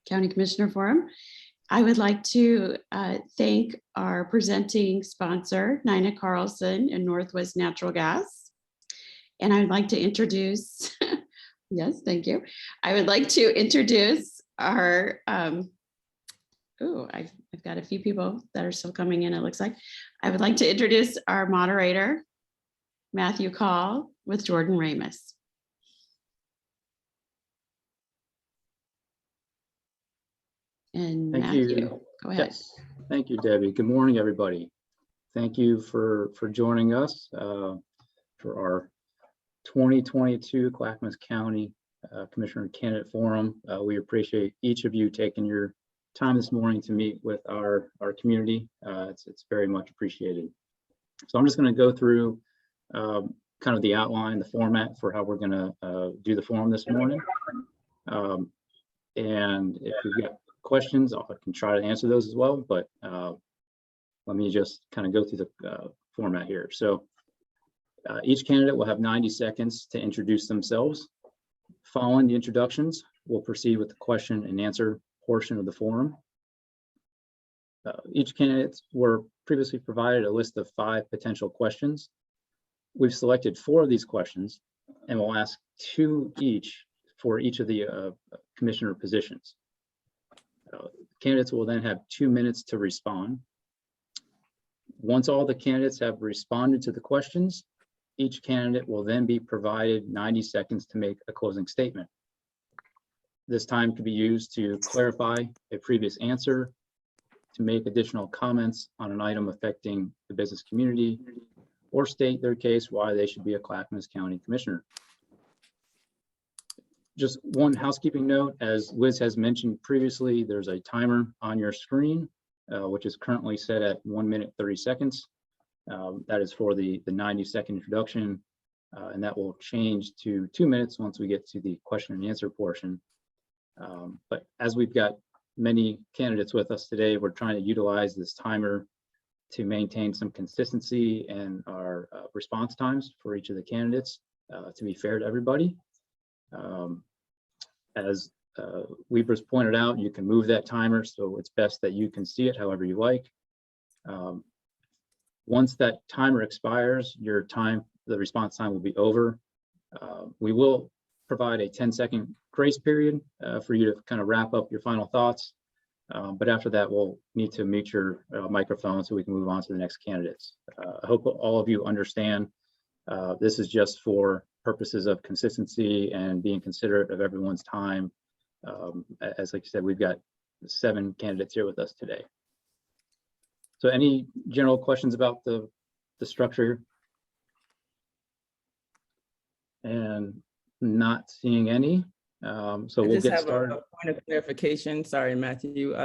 County Commissioner Forum. I would like to thank our presenting sponsor, Nina Carlson and Northwest Natural Gas. And I'd like to introduce, yes, thank you. I would like to introduce our, I've got a few people that are still coming in, it looks like. I would like to introduce our moderator, Matthew Call with Jordan Ramus. And Thank Matthew, you. Go ahead. Yes. Thank you, Debbie. Good morning, everybody. Thank you for joining us for our 2022 Clackamas County Commissioner Candidate Forum. We appreciate each of you taking your time this morning to meet with our community. It's very much appreciated. So I'm just going to go through kind of the outline, the format for how we're going to do the forum this morning. And if you've got questions, I can try to answer those as well, but let me just kind of go through the format here. So each candidate will have 90 seconds to introduce themselves. Following the introductions, we'll proceed with the question and answer portion of the forum. Each candidate were previously provided a list of 5 potential questions. We've selected 4 of these questions and we'll ask 2 each for each of the commissioner positions. Candidates will then have 2 minutes to respond. Once all the candidates have responded to the questions, each candidate will then be provided 90 seconds to make a closing statement. This time could be used to clarify a previous answer, to make additional comments on an item affecting the business community, or state their case why they should be a Clackamas County Commissioner. Just one housekeeping note, as Liz has mentioned previously, there's a timer on your screen, which is currently set at 1 minute 30 seconds. That is for the 90-second introduction, and that will change to 2 minutes once we get to the question and answer portion. But as we've got many candidates with us today, we're trying to utilize this timer to maintain some consistency in our response times for each of the candidates to be fair to everybody. As Weber's pointed out, you can move that timer, so it's best that you can see it however you like. Once that timer expires, your time, the response time will be over. We will provide a 10-second grace period for you to kind of wrap up your final thoughts. But after that, we'll need to mute your microphone so we can move on to the next candidates. I hope all of you understand this is just for purposes of consistency and being considerate of everyone's time. As like I said, we've got 7 candidates here with us today. So any general questions about the structure? And not seeing any. So we'll get started. A point of clarification. Sorry, Matthew.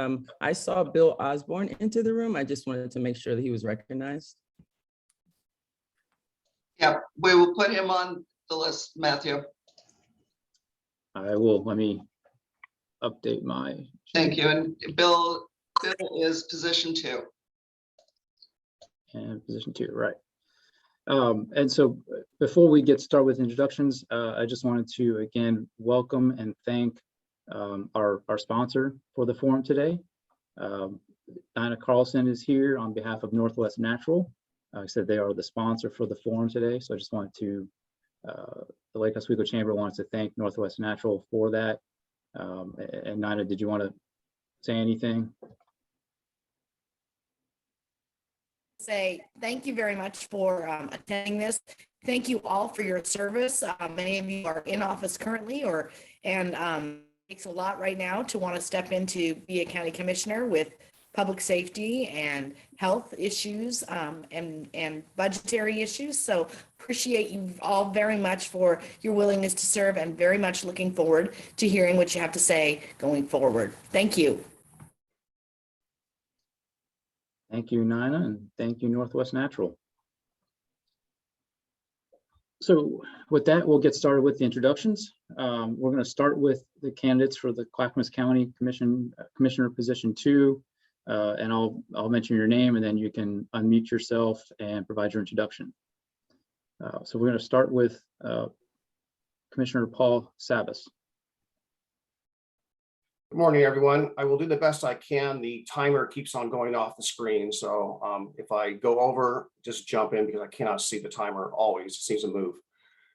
I saw Bill Osborne into the room. I just wanted to make sure that he was recognized. Yeah, we will put him on the list, Matthew. I will, let me update my. Thank you. And Bill is position 2. And position 2, right. And so before we get started with introductions, I just wanted to again welcome and thank our sponsor for the forum today. Nina Carlson is here on behalf of Northwest Natural. Like I said, they are the sponsor for the forum today. So I just wanted to, the Lake Oswego Chamber wants to thank Northwest Natural for that. And Nina, did you want to say anything? Say thank you very much for attending this. Thank you all for your service. Many of you are in office currently, and it takes a lot right now to want to step into be a county commissioner with public safety and health issues and budgetary issues. So appreciate you all very much for your willingness to serve, and very much looking forward to hearing what you have to say going forward. Thank you. Thank you, Nina, and thank you, Northwest Natural. So with that, we'll get started with the introductions. We're going to start with the candidates for the Clackamas County Commissioner position 2, and I'll mention your name, and then you can unmute yourself and provide your introduction. So we're going to start with Commissioner Paul Savas. Good morning, everyone. I will do the best I can. The timer keeps on going off the screen. So if I go over, just jump in because I cannot see the timer always. It seems to move.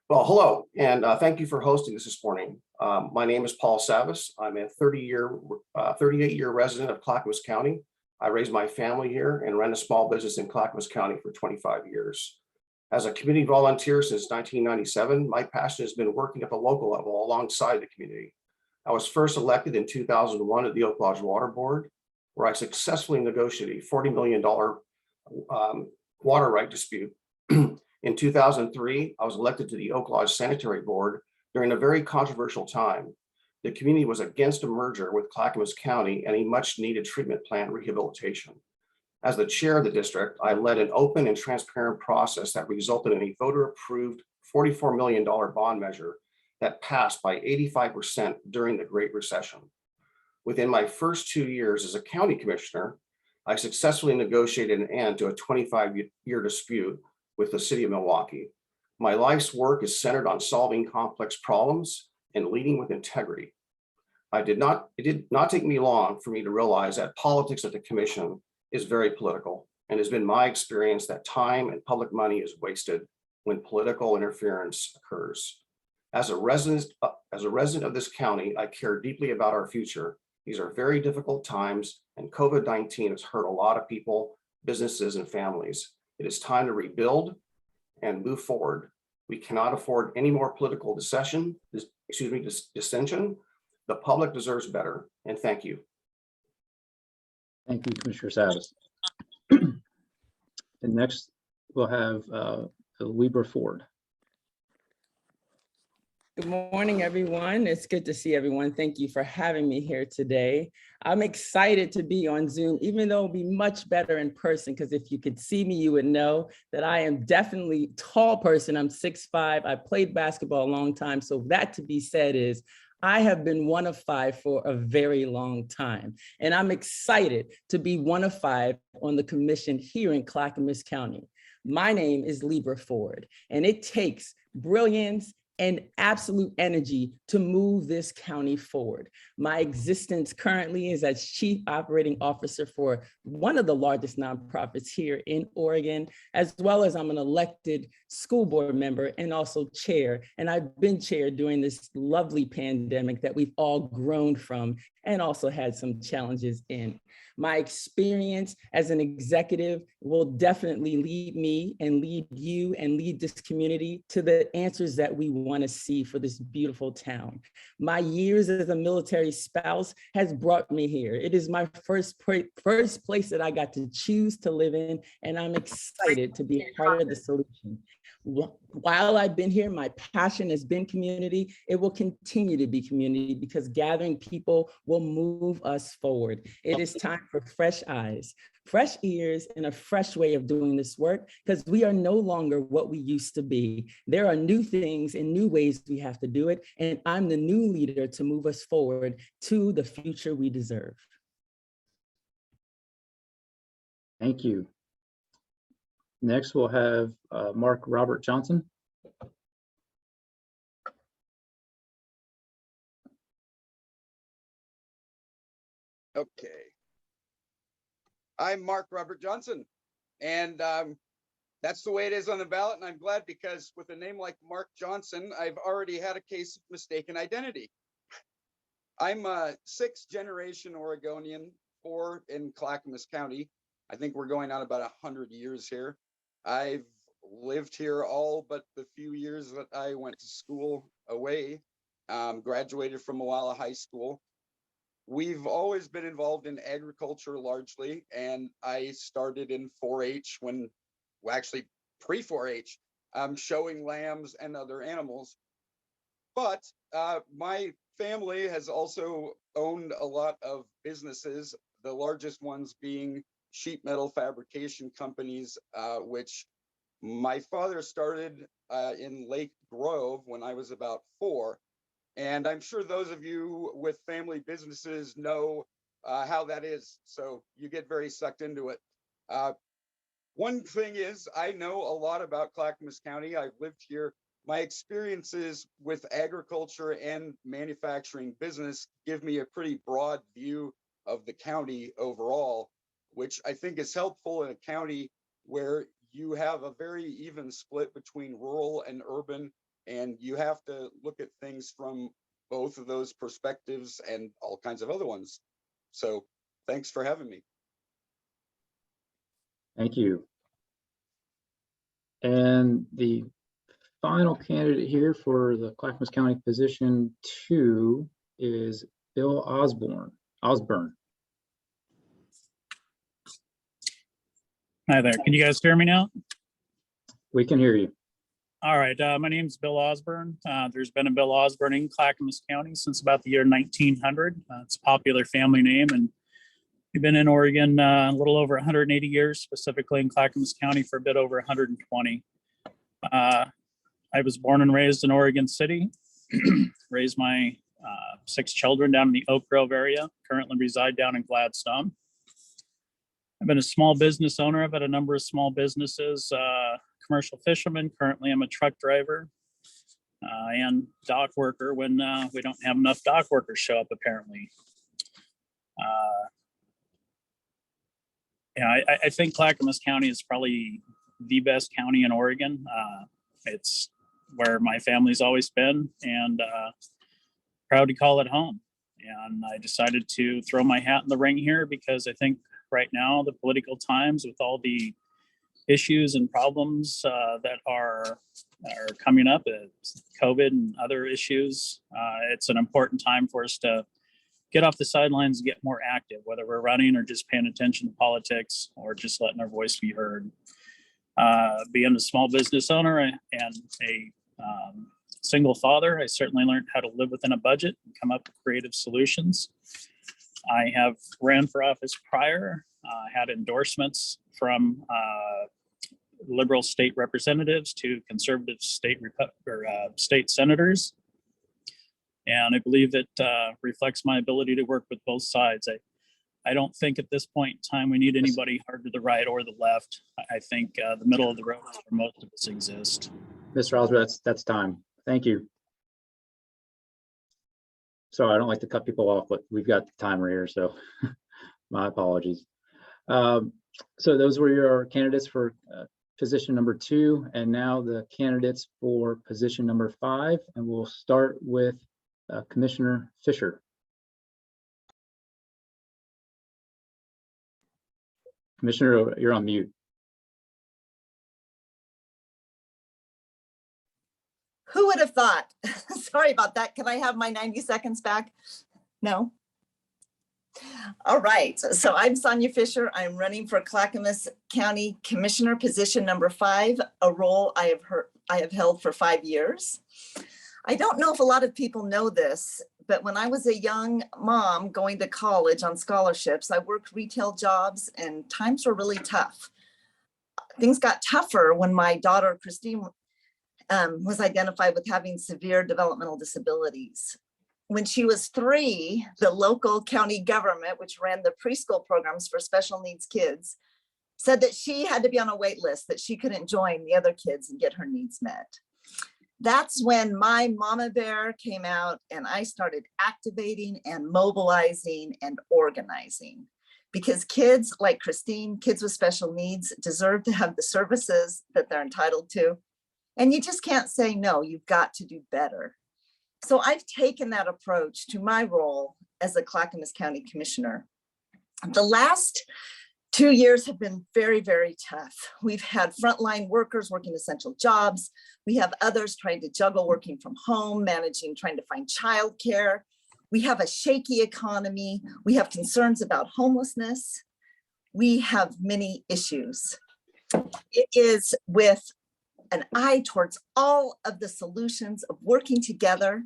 Well, hello, and thank you for hosting this morning. My name is Paul Savas. I'm a 38-year resident of Clackamas County. I raised my family here and ran a small business in Clackamas County for 25 years. As a community volunteer since 1997, my passion has been working at the local level alongside the community. I was first elected in 2001 at the Oak Lodge Water Board, where I successfully negotiated a $40 million water right dispute. In 2003, I was elected to the Oak Lodge Sanitary Board during a very controversial time. The community was against a merger with Clackamas County and a much needed treatment plant rehabilitation. As the chair of the district, I led an open and transparent process that resulted in a voter-approved $44 million bond measure that passed by 85% during the Great Recession. Within my first 2 years as a county commissioner, I successfully negotiated an end to a 25-year dispute with the city of Milwaukee. My life's work is centered on solving complex problems and leading with integrity. It did not take me long for me to realize that politics at the commission is very political, and it has been my experience that time and public money is wasted when political interference occurs. As a resident of this county, I care deeply about our future. These are very difficult times, and COVID-19 has hurt a lot of people, businesses, and families. It is time to rebuild and move forward. We cannot afford any more political dissension. The public deserves better, and thank you. Thank you, Commissioner Savas. And next, we'll have Libra Ford. Good morning, everyone. It's good to see everyone. Thank you for having me here today. I'm excited to be on Zoom, even though it'll be much better in person, because if you could see me, you would know that I am definitely a tall person. I'm 6'5". I played basketball a long time. So that to be said is, I have been one of five for a very long time, and I'm excited to be one of five on the commission here in Clackamas County. My name is Libra Ford, and it takes brilliance and absolute energy to move this county forward. My existence currently is as Chief Operating Officer for one of the largest nonprofits here in Oregon, as well as I'm an elected school board member and also chair. And I've been chair during this lovely pandemic that we've all grown from and also had some challenges in. My experience as an executive will definitely lead me and lead you and lead this community to the answers that we want to see for this beautiful town. My years as a military spouse has brought me here. It is my first place that I got to choose to live in, and I'm excited to be a part of the solution. While I've been here, my passion has been community. It will continue to be community because gathering people will move us forward. It is time for fresh eyes, fresh ears, and a fresh way of doing this work because we are no longer what we used to be. There are new things and new ways we have to do it. And I'm the new leader to move us forward to the future we deserve. Thank you. Next, we'll have Mark Robert Johnson. Okay. I'm Mark Robert Johnson, and that's the way it is on the ballot, and I'm glad because with a name like Mark Johnson, I've already had a case of mistaken identity. I'm a 6th generation Oregonian, 4 in Clackamas County. I think we're going on about 100 years here. I've lived here all but the few years that I went to school away, graduated from Moala High School. We've always been involved in agriculture largely, and I started in 4-H when, well, actually pre-4-H, showing lambs and other animals. But my family has also owned a lot of businesses, the largest ones being sheet metal fabrication companies, which my father started in Lake Grove when I was about 4. And I'm sure those of you with family businesses know how that is. So you get very sucked into it. One thing is, I know a lot about Clackamas County. I've lived here my experiences with agriculture and manufacturing business give me a pretty broad view of the county overall, which I think is helpful in a county where you have a very even split between rural and urban, and you have to look at things from both of those perspectives and all kinds of other ones. So thanks for having me. Thank you. And the final candidate here for the Clackamas County position 2 is Bill Osborne. Hi there. Can you guys hear me now? We can hear you. All right. My name is Bill Osborne. There's been a Bill Osborne in Clackamas County since about the year 1900. It's a popular family name, and we've been in Oregon a little over 180 years, specifically in Clackamas County for a bit over 120. I was born and raised in Oregon City, raised my 6 children down in the Oak Grove area, currently reside down in Gladstone. I've been a small business owner. I've had a number of small businesses, commercial fisherman. Currently, I'm a truck driver and dock worker when we don't have enough dock workers show up, apparently. Yeah, I think Clackamas County is probably the best county in Oregon. It's where my family's always been, and proud to call it home. And I decided to throw my hat in the ring here because I think right now, the political times with all the issues and problems that are coming up, COVID and other issues, it's an important time for us to get off the sidelines and get more active, whether we're running or just paying attention to politics or just letting our voice be heard. Being a small business owner and a single father, I certainly learned how to live within a budget and come up with creative solutions. I have ran for office prior, had endorsements from liberal state representatives to conservative state senators. And I believe it reflects my ability to work with both sides. I don't think at this point in time we need anybody hard to the right or the left. I think the middle of the road is where most of us exist. Mr. Osborne, that's time. Thank you. Sorry, I don't like to cut people off, but we've got the timer here, so my apologies. So those were your candidates for position number 2, and now the candidates for position number 5, and we'll start with Commissioner Fisher. Commissioner, you're on mute. Who would have thought? Sorry about that. Can I have my 90 seconds back? No. All right. So I'm Sonia Fisher. I'm running for Clackamas County Commissioner, position number 5, a role I have held for 5 years. I don't know if a lot of people know this, but when I was a young mom going to college on scholarships, I worked retail jobs and times were really tough. Things got tougher when my daughter, Christine, was identified with having severe developmental disabilities. When she was 3, the local county government, which ran the preschool programs for special needs kids, said that she had to be on a wait list, that she couldn't join the other kids and get her needs met. That's when my mama bear came out and I started activating and mobilizing and organizing, because kids like Christine, kids with special needs, deserve to have the services that they're entitled to. And you just can't say no, you've got to do better. So I've taken that approach to my role as a Clackamas County Commissioner. The last 2 years have been very, very tough. We've had frontline workers working essential jobs. We have others trying to juggle working from home, managing, trying to find childcare. We have a shaky economy. We have concerns about homelessness. We have many issues. It is with an eye towards all of the solutions of working together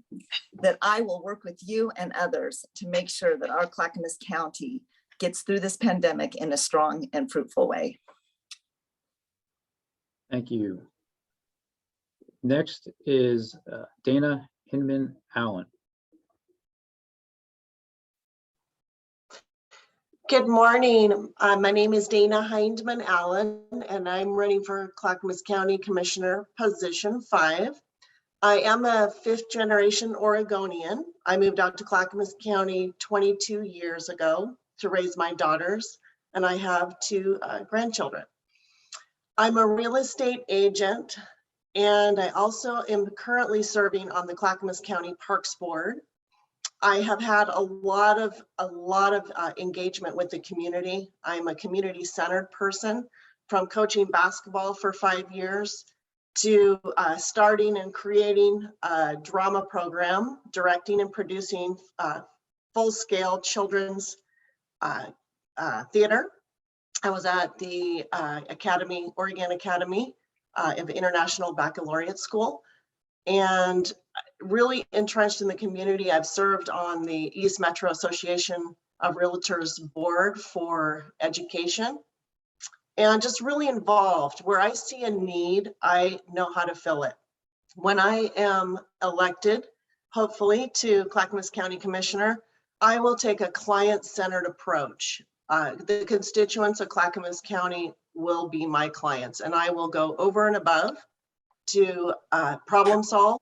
that I will work with you and others to make sure that our Clackamas County gets through this pandemic in a strong and fruitful way. Thank you. Next is Dana Hinman Allen. Good morning. My name is Dana Hindman Allen, and I'm running for Clackamas County Commissioner, position 5. I am a 5th generation Oregonian. I moved out to Clackamas County 22 years ago to raise my daughters, and I have 2 grandchildren. I'm a real estate agent, and I also am currently serving on the Clackamas County Parks Board. I have had a lot of engagement with the community. I'm a community-centered person, from coaching basketball for 5 years to starting and creating a drama program, directing and producing full-scale children's theater. I was at the Academy, Oregon Academy of International Baccalaureate School, and really entrenched in the community. I've served on the East Metro Association of Realtors Board for education, and just really involved. Where I see a need, I know how to fill it. When I am elected, hopefully, to Clackamas County Commissioner, I will take a client-centered approach. The constituents of Clackamas County will be my clients, and I will go over and above to problem solve,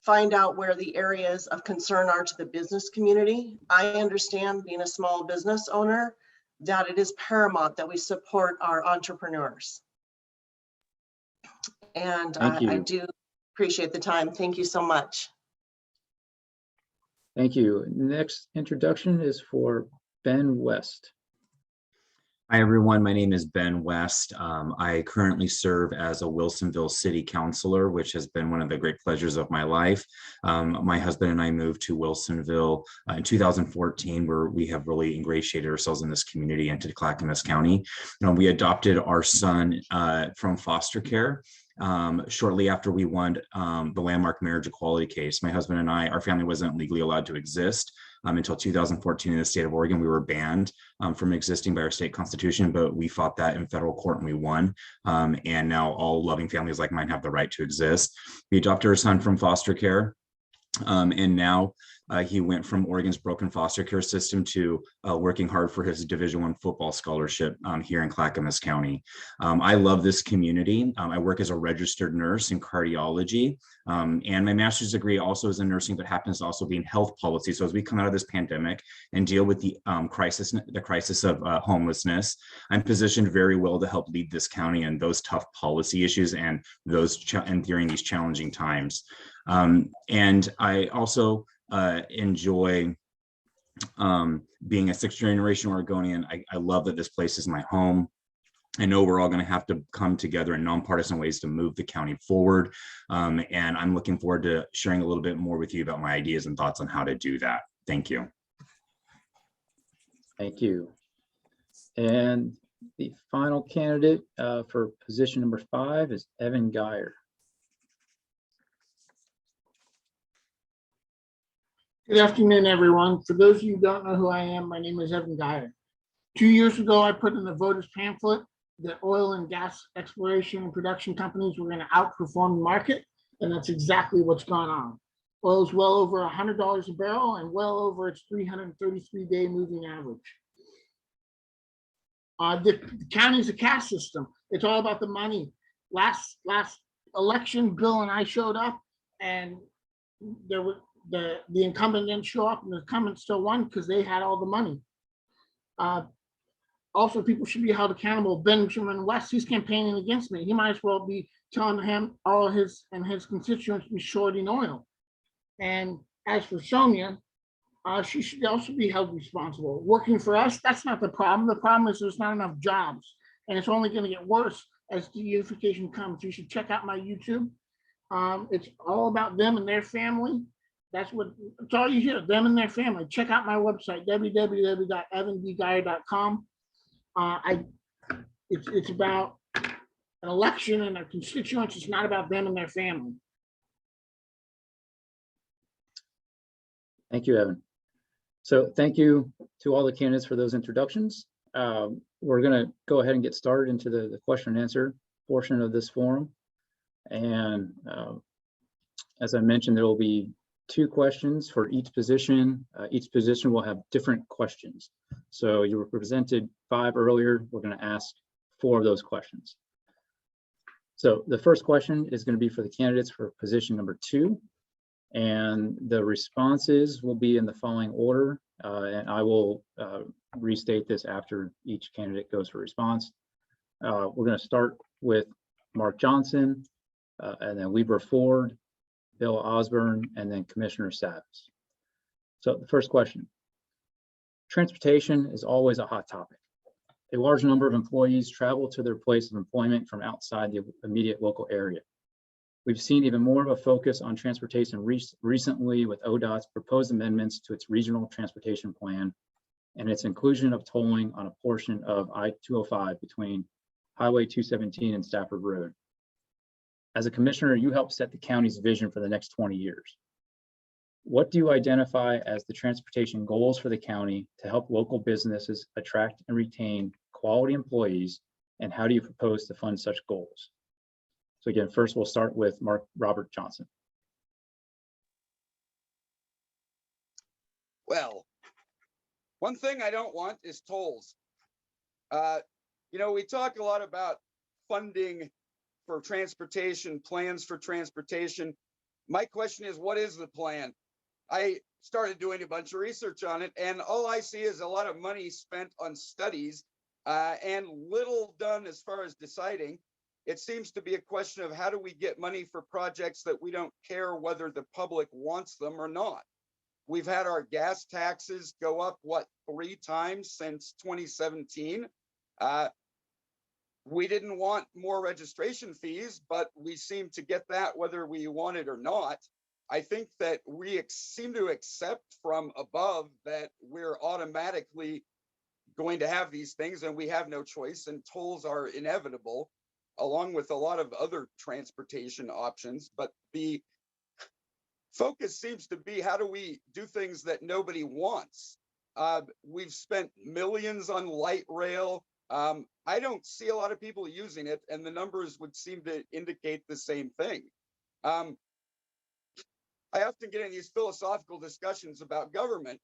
find out where the areas of concern are to the business community. I understand, being a small business owner, that it is paramount that we support our entrepreneurs. And I do appreciate the time. Thank you so much. Thank you. Next introduction is for Ben West. Hi, everyone. My name is Ben West. I currently serve as a Wilsonville City Councilor, which has been one of the great pleasures of my life. My husband and I moved to Wilsonville in 2014, where we have really ingratiated ourselves in this community and to Clackamas County. We adopted our son from foster care. Shortly after we won the landmark marriage equality case. My husband and I, our family wasn't legally allowed to exist until 2014 in the state of Oregon. We were banned from existing by our state constitution, but we fought that in federal court and we won. And now all loving families like mine have the right to exist. We adopted our son from foster care. And now he went from Oregon's broken foster care system to working hard for his Division I football scholarship here in Clackamas County. I love this community. I work as a registered nurse in cardiology, and my master's degree also is in nursing, but happens to also be in health policy. So as we come out of this pandemic and deal with the crisis of homelessness, I'm positioned very well to help lead this county in those tough policy issues and during these challenging times. And I also enjoy being a 6th generation Oregonian. I love that this place is my home. I know we're all going to have to come together in nonpartisan ways to move the county forward. And I'm looking forward to sharing a little bit more with you about my ideas and thoughts on how to do that. Thank you. Thank you. And the final candidate for position number 5 is Evan Geyer. Good afternoon, everyone. For those of you who don't know who I am, my name is Evan Geyer. 2 years ago, I put in the voters pamphlet that oil and gas exploration and production companies were going to outperform the market, and that's exactly what's gone on. Oil is well over $100 a barrel and well over its 333-day moving average. The county's a caste system. It's all about the money. Last election, Bill and I showed up, and there were the incumbent didn't show up, and the incumbent still won because they had all the money. Also, people should be held accountable. Benjamin West, he's campaigning against me. He might as well be telling him all his constituents be shorting oil. And as for Sonia, she should also be held responsible. Working for us, that's not the problem. The problem is there's not enough jobs, and it's only going to get worse as deunification comes. You should check out my YouTube. It's all about them and their family. That's all you hear, them and their family. Check out my website, www.evandgeyer.com. It's about an election and their constituents. It's not about them and their family. Thank you, Evan. So thank you to all the candidates for those introductions. We're going to go ahead and get started into the question and answer portion of this forum. And as I mentioned, there will be 2 questions for each position. Each position will have different questions. So you were presented 5 earlier. We're going to ask 4 of those questions. So the first question is going to be for the candidates for position number 2. And the responses will be in the following order. And I will restate this after each candidate goes for response. We're going to start with Mark Johnson, and then Lieber Ford, Bill Osborne, and then Commissioner Savas. So the first question. Transportation is always a hot topic. A large number of employees travel to their place of employment from outside the immediate local area. We've seen even more of a focus on transportation recently with ODOT's proposed amendments to its regional transportation plan and its inclusion of tolling on a portion of I-205 between Highway 217 and Stafford Road. As a commissioner, you help set the county's vision for the next 20 years. What do you identify as the transportation goals for the county to help local businesses attract and retain quality employees, and how do you propose to fund such goals? So again, first we'll start with Robert Johnson. Well, one thing I don't want is tolls. You know, we talk a lot about funding for transportation, plans for transportation. My question is, what is the plan? I started doing a bunch of research on it, and all I see is a lot of money spent on studies and little done as far as deciding. It seems to be a question of how do we get money for projects that we don't care whether the public wants them or not. We've had our gas taxes go up, what, 3 times since 2017. We didn't want more registration fees, but we seem to get that whether we want it or not. I think that we seem to accept from above that we're automatically going to have these things and we have no choice, and tolls are inevitable, along with a lot of other transportation options. But the focus seems to be, how do we do things that nobody wants? We've spent millions on light rail. I don't see a lot of people using it, and the numbers would seem to indicate the same thing. I often get in these philosophical discussions about government.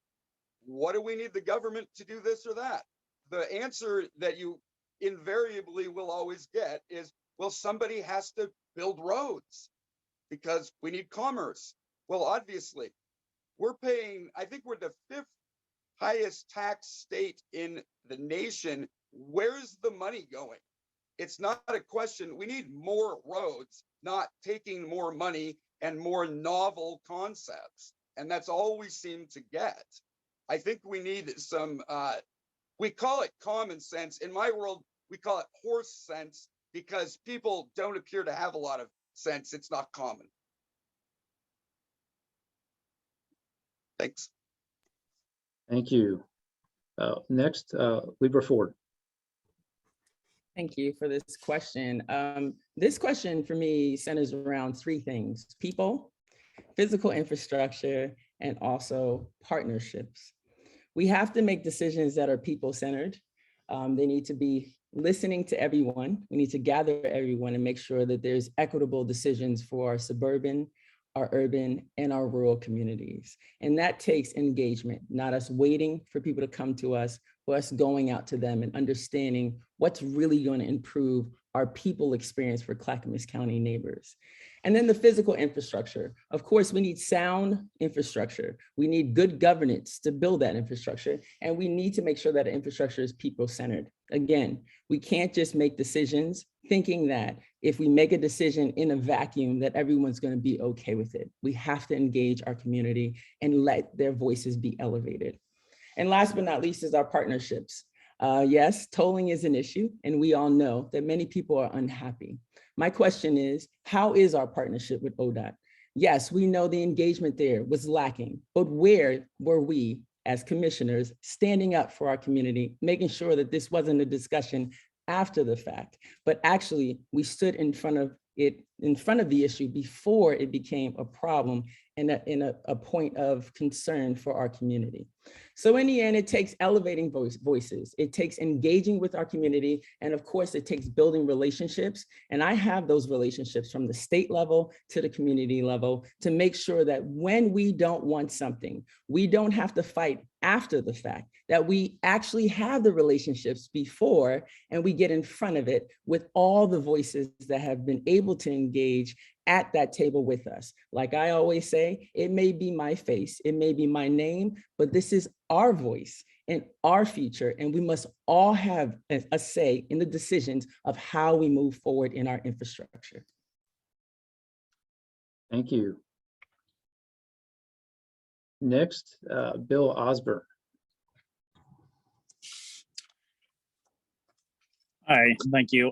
What do we need the government to do, this or that? The answer that you invariably will always get is, well, somebody has to build roads because we need commerce. Well, obviously, we're paying, I think we're the 5th highest tax state in the nation. Where's the money going? It's not a question. We need more roads, not taking more money and more novel concepts. And that's all we seem to get. I think we need some, we call it common sense. In my world, we call it horse sense because people don't appear to have a lot of sense. It's not common. Thanks. Thank you. Next, Lieber Ford. Thank you for this question. This question for me centers around 3 things: people, physical infrastructure, and also partnerships. We have to make decisions that are people-centered. They need to be listening to everyone. We need to gather everyone and make sure that there's equitable decisions for our suburban, our urban, and our rural communities. And that takes engagement, not us waiting for people to come to us, but us going out to them and understanding what's really going to improve our people experience for Clackamas County neighbors. And then the physical infrastructure. Of course, we need sound infrastructure. We need good governance to build that infrastructure. And we need to make sure that infrastructure is people-centered. Again, we can't just make decisions thinking that if we make a decision in a vacuum that everyone's going to be okay with it. We have to engage our community and let their voices be elevated. And last but not least is our partnerships. Yes, tolling is an issue, and we all know that many people are unhappy. My question is, how is our partnership with ODOT? Yes, we know the engagement there was lacking, but where were we as commissioners standing up for our community, making sure that this wasn't a discussion after the fact, but actually we stood in front of the issue before it became a problem and a point of concern for our community. So in the end, it takes elevating voices. It takes engaging with our community. And of course, it takes building relationships. And I have those relationships from the state level to the community level to make sure that when we don't want something, we don't have to fight after the fact, that we actually have the relationships before and we get in front of it with all the voices that have been able to engage at that table with us. Like I always say, it may be my face, it may be my name, but this is our voice and our future, and we must all have a say in the decisions of how we move forward in our infrastructure. Thank you. Next, Bill Osborne. Hi, thank you.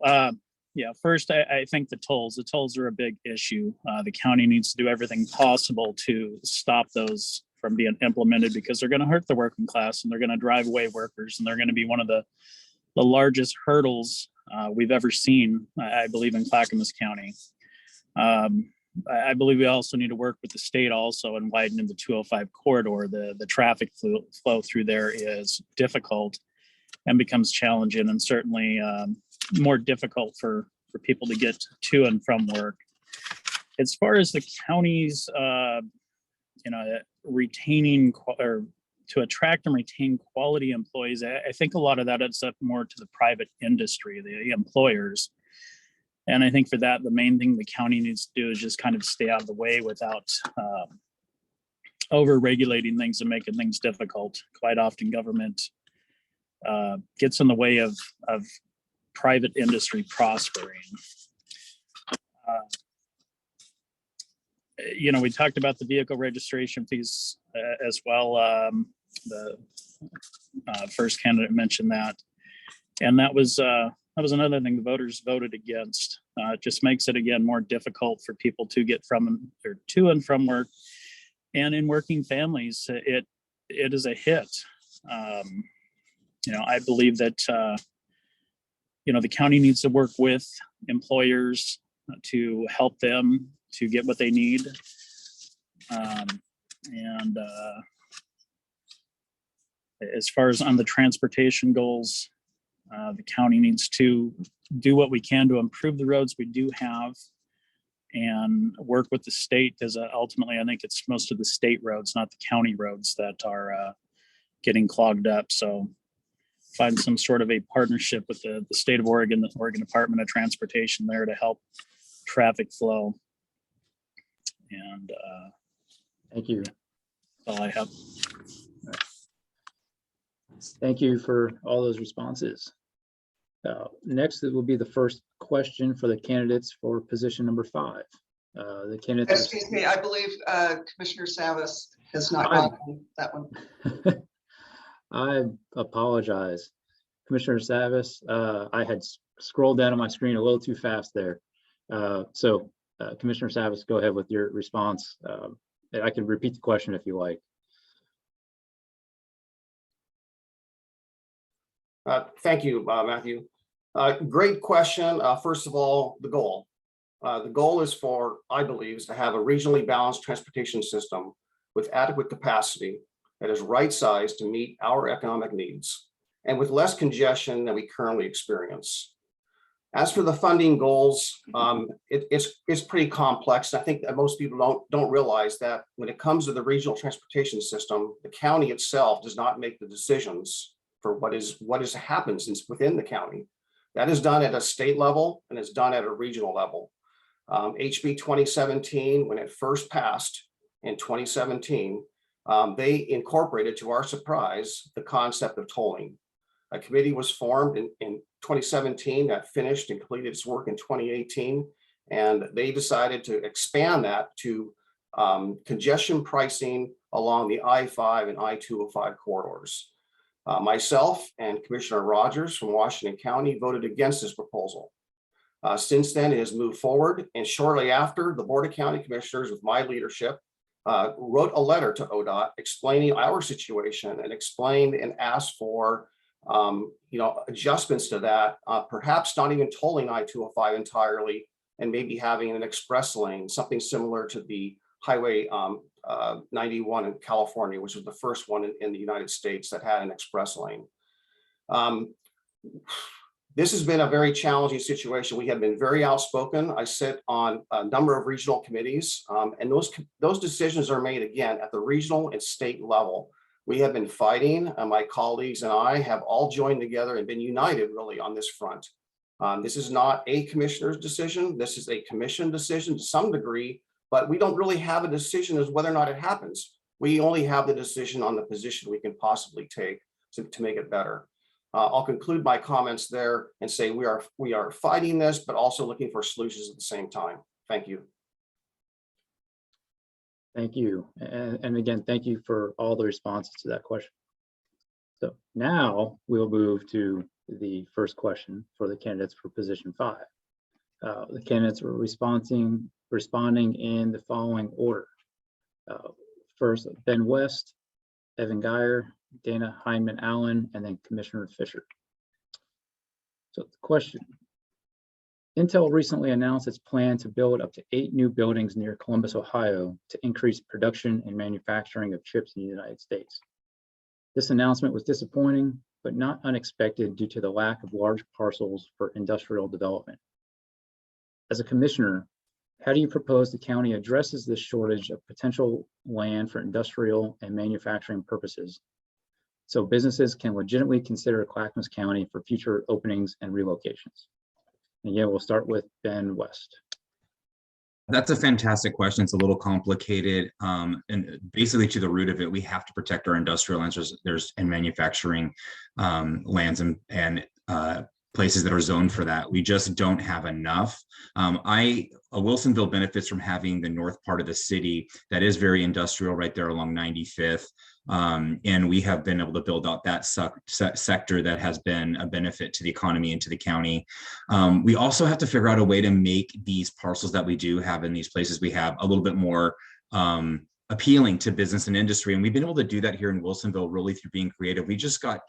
Yeah, first, I think the tolls are a big issue. The county needs to do everything possible to stop those from being implemented because they're going to hurt the working class and they're going to drive away workers, and they're going to be one of the largest hurdles we've ever seen, I believe, in Clackamas County. I believe we also need to work with the state also and widen in the 205 corridor. The traffic flow through there is difficult and becomes challenging, and certainly more difficult for people to get to and from work. As far as the county's, retaining or to attract and retain quality employees, I think a lot of that is up more to the private industry, the employers. And I think for that, the main thing the county needs to do is just kind of stay out of the way without over-regulating things and making things difficult. Quite often government gets in the way of private industry prospering. We talked about the vehicle registration fees as well. The first candidate mentioned that, and that was another thing the voters voted against. It just makes it again more difficult for people to get to and from work, and in working families, it is a hit. I believe that the county needs to work with employers to help them to get what they need. And as far as on the transportation goals, the county needs to do what we can to improve the roads we do have and work with the state, because ultimately I think it's most of the state roads, not the county roads, that are getting clogged up. So find some sort of a partnership with the state of Oregon, the Oregon Department of Transportation there to help traffic flow. And Thank you. that's all I have. Thank you for all those responses. Next, it will be the first question for the candidates for position number 5. The candidates. Excuse me, I believe Commissioner Savas has not gotten that one. I apologize, Commissioner Savas. I had scrolled down on my screen a little too fast there. So Commissioner Savas, go ahead with your response. I can repeat the question if you like. Thank you, Matthew. Great question. First of all, the goal. The goal is I believe, is to have a regionally balanced transportation system with adequate capacity that is right-sized to meet our economic needs and with less congestion than we currently experience. As for the funding goals, it's pretty complex. I think that most people don't realize that when it comes to the regional transportation system, the county itself does not make the decisions for what happens within the county. That is done at a state level and it's done at a regional level. HB 2017, when it first passed in 2017, they incorporated, to our surprise, the concept of tolling. A committee was formed in 2017 that finished and completed its work in 2018, and they decided to expand that to congestion pricing along the I-5 and I-205 corridors. Myself and Commissioner Rogers from Washington County voted against this proposal. Since then, it has moved forward, and shortly after, the Board of County Commissioners, with my leadership, wrote a letter to ODOT explaining our situation and explained and asked for adjustments to that, perhaps not even tolling I-205 entirely, and maybe having an express lane, something similar to the highway 91 in California, which was the first one in the United States that had an express lane. This has been a very challenging situation. We have been very outspoken. I sit on a number of regional committees, and those decisions are made again at the regional and state level. We have been fighting, my colleagues and I have all joined together and been united really on this front. This is not a commissioner's decision. This is a commission decision to some degree, but we don't really have a decision as whether or not it happens. We only have the decision on the position we can possibly take to make it better. I'll conclude my comments there and say we are fighting this, but also looking for solutions at the same time. Thank you. Thank you. And again, thank you for all the responses to that question. So now we'll move to the first question for the candidates for position 5. The candidates were responding in the following order. First, Ben West, Evan Geyer, Dana Hinman Allen, and then Commissioner Fisher. So the question: Intel recently announced its plan to build up to 8 new buildings near Columbus, Ohio, to increase production and manufacturing of chips in the United States. This announcement was disappointing, but not unexpected due to the lack of large parcels for industrial development. As a commissioner, how do you propose the county addresses this shortage of potential land for industrial and manufacturing purposes, so businesses can legitimately consider Clackamas County for future openings and relocations? And yeah, we'll start with Ben West. That's a fantastic question. It's a little complicated. And basically to the root of it, we have to protect our industrial lands and manufacturing lands and places that are zoned for that. We just don't have enough. Wilsonville benefits from having the north part of the city that is very industrial right there along 95th. And we have been able to build out that sector that has been a benefit to the economy and to the county. We also have to figure out a way to make these parcels that we do have in these places we have a little bit more appealing to business and industry. And we've been able to do that here in Wilsonville really through being creative. We just got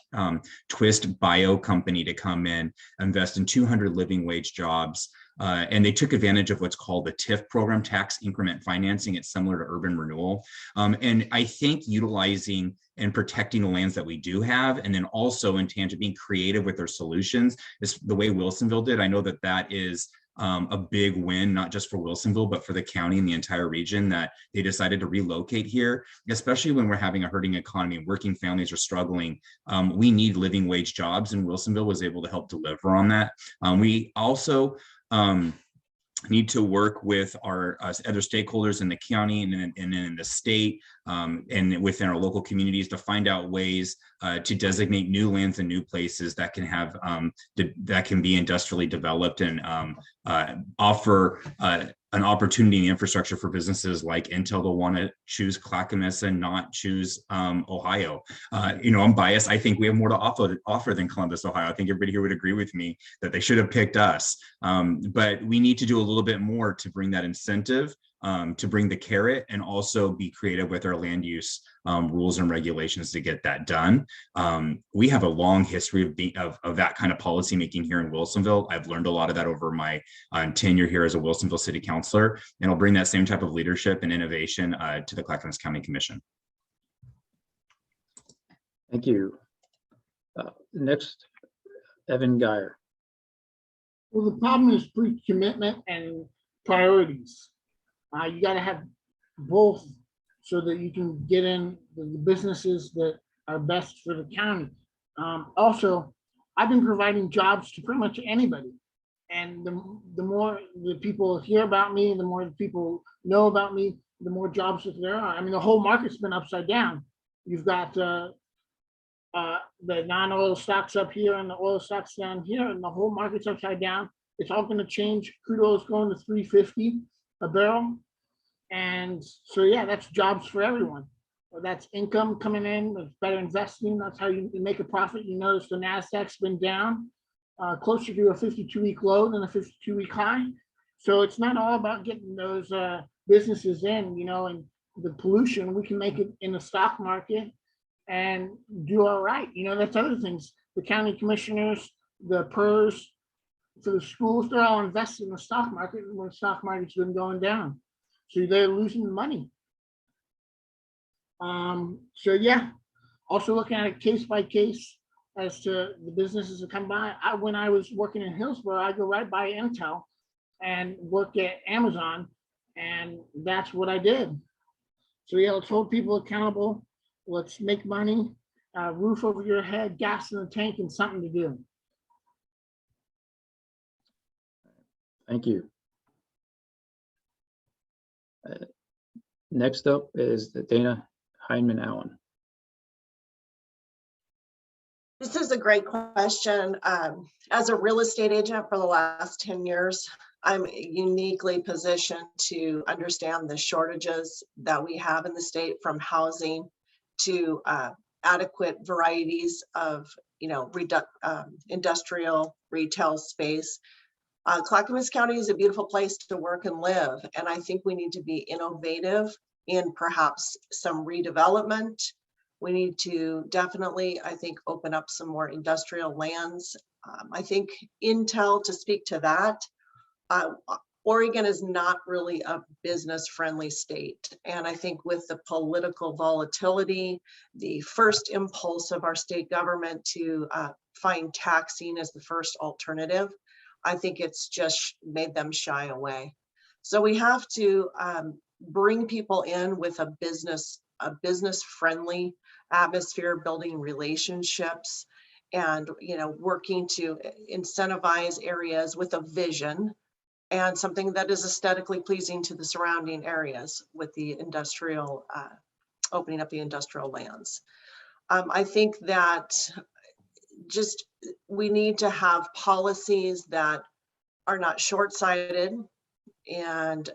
Twist Bio Company to come in, invest in 200 living wage jobs. And they took advantage of what's called the TIF program, tax increment financing. It's similar to urban renewal. And I think utilizing and protecting the lands that we do have, and then also in tangent being creative with their solutions is the way Wilsonville did. I know that that is a big win, not just for Wilsonville, but for the county and the entire region, that they decided to relocate here, especially when we're having a hurting economy and working families are struggling. We need living wage jobs, and Wilsonville was able to help deliver on that. We also need to work with our other stakeholders in the county and in the state and within our local communities to find out ways to designate new lands and new places that can have that can be industrially developed and offer an opportunity and infrastructure for businesses like Intel to want to choose Clackamas and not choose Ohio. I'm biased. I think we have more to offer than Columbus, Ohio. I think everybody here would agree with me that they should have picked us. But we need to do a little bit more to bring that incentive, to bring the carrot, and also be creative with our land use rules and regulations to get that done. We have a long history of that kind of policy making here in Wilsonville. I've learned a lot of that over my tenure here as a Wilsonville City Councilor, and I'll bring that same type of leadership and innovation to the Clackamas County Commission. Thank you. Next, Evan Geyer. Well, the problem is pre-commitment and priorities. You got to have both so that you can get in the businesses that are best for the county. Also, I've been providing jobs to pretty much anybody. And the more the people hear about me, the more the people know about me, the more jobs that there are. I mean, the whole market's been upside down. You've got the non-oil stocks up here and the oil stocks down here, and the whole market's upside down. It's all going to change. Crude oil is going to $3.50 a barrel. And so, yeah, that's jobs for everyone. That's income coming in, that's better investing. That's how you make a profit. You notice the NASDAQ's been down closer to a 52-week low than a 52-week high. So it's not all about getting those businesses in, and the pollution. We can make it in the stock market and do all right. That's other things. The county commissioners, the PERS, for the schools, they're all invested in the stock market when the stock market's been going down. So they're losing money. So yeah, also looking at it case by case as to the businesses that come by. When I was working in Hillsborough, I go right by Intel and work at Amazon, and that's what I did. So yeah, let's hold people accountable. Let's make money, roof over your head, gas in the tank, and something to do. Thank you. Next up is Dana Hinman Allen. This is a great question. As a real estate agent for the last 10 years, I'm uniquely positioned to understand the shortages that we have in the state, from housing to adequate varieties of, industrial retail space. Clackamas County is a beautiful place to work and live, and I think we need to be innovative in perhaps some redevelopment. We need to definitely, I think, open up some more industrial lands. I think Intel, to speak to that, Oregon is not really a business-friendly state. And I think with the political volatility, the first impulse of our state government to find taxing as the first alternative, I think it's just made them shy away. So we have to bring people in with a business-friendly atmosphere, building relationships, and working to incentivize areas with a vision and something that is aesthetically pleasing to the surrounding areas with the industrial, opening up the industrial lands. I think that just we need to have policies that are not short-sighted and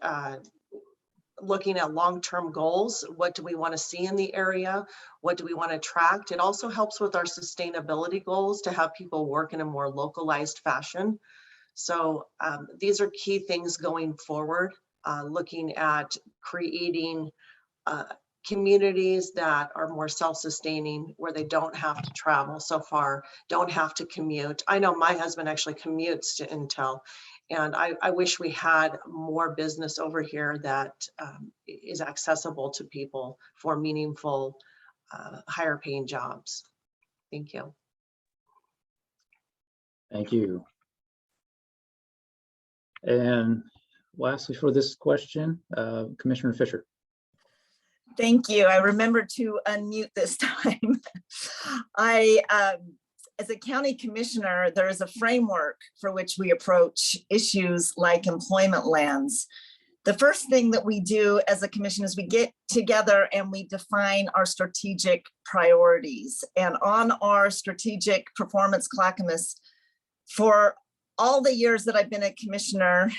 looking at long-term goals. What do we want to see in the area? What do we want to attract? It also helps with our sustainability goals to have people work in a more localized fashion. So these are key things going forward, looking at creating communities that are more self-sustaining, where they don't have to travel so far, don't have to commute. I know my husband actually commutes to Intel, and I wish we had more business over here that is accessible to people for meaningful, higher paying jobs. Thank you. Thank you. And lastly for this question, Commissioner Fisher. Thank you. I remember to unmute this time. As a county commissioner, there is a framework for which we approach issues like employment lands. The first thing that we do as a commission is we get together and we define our strategic priorities. And on our strategic performance Clackamas, for all the years that I've been a commissioner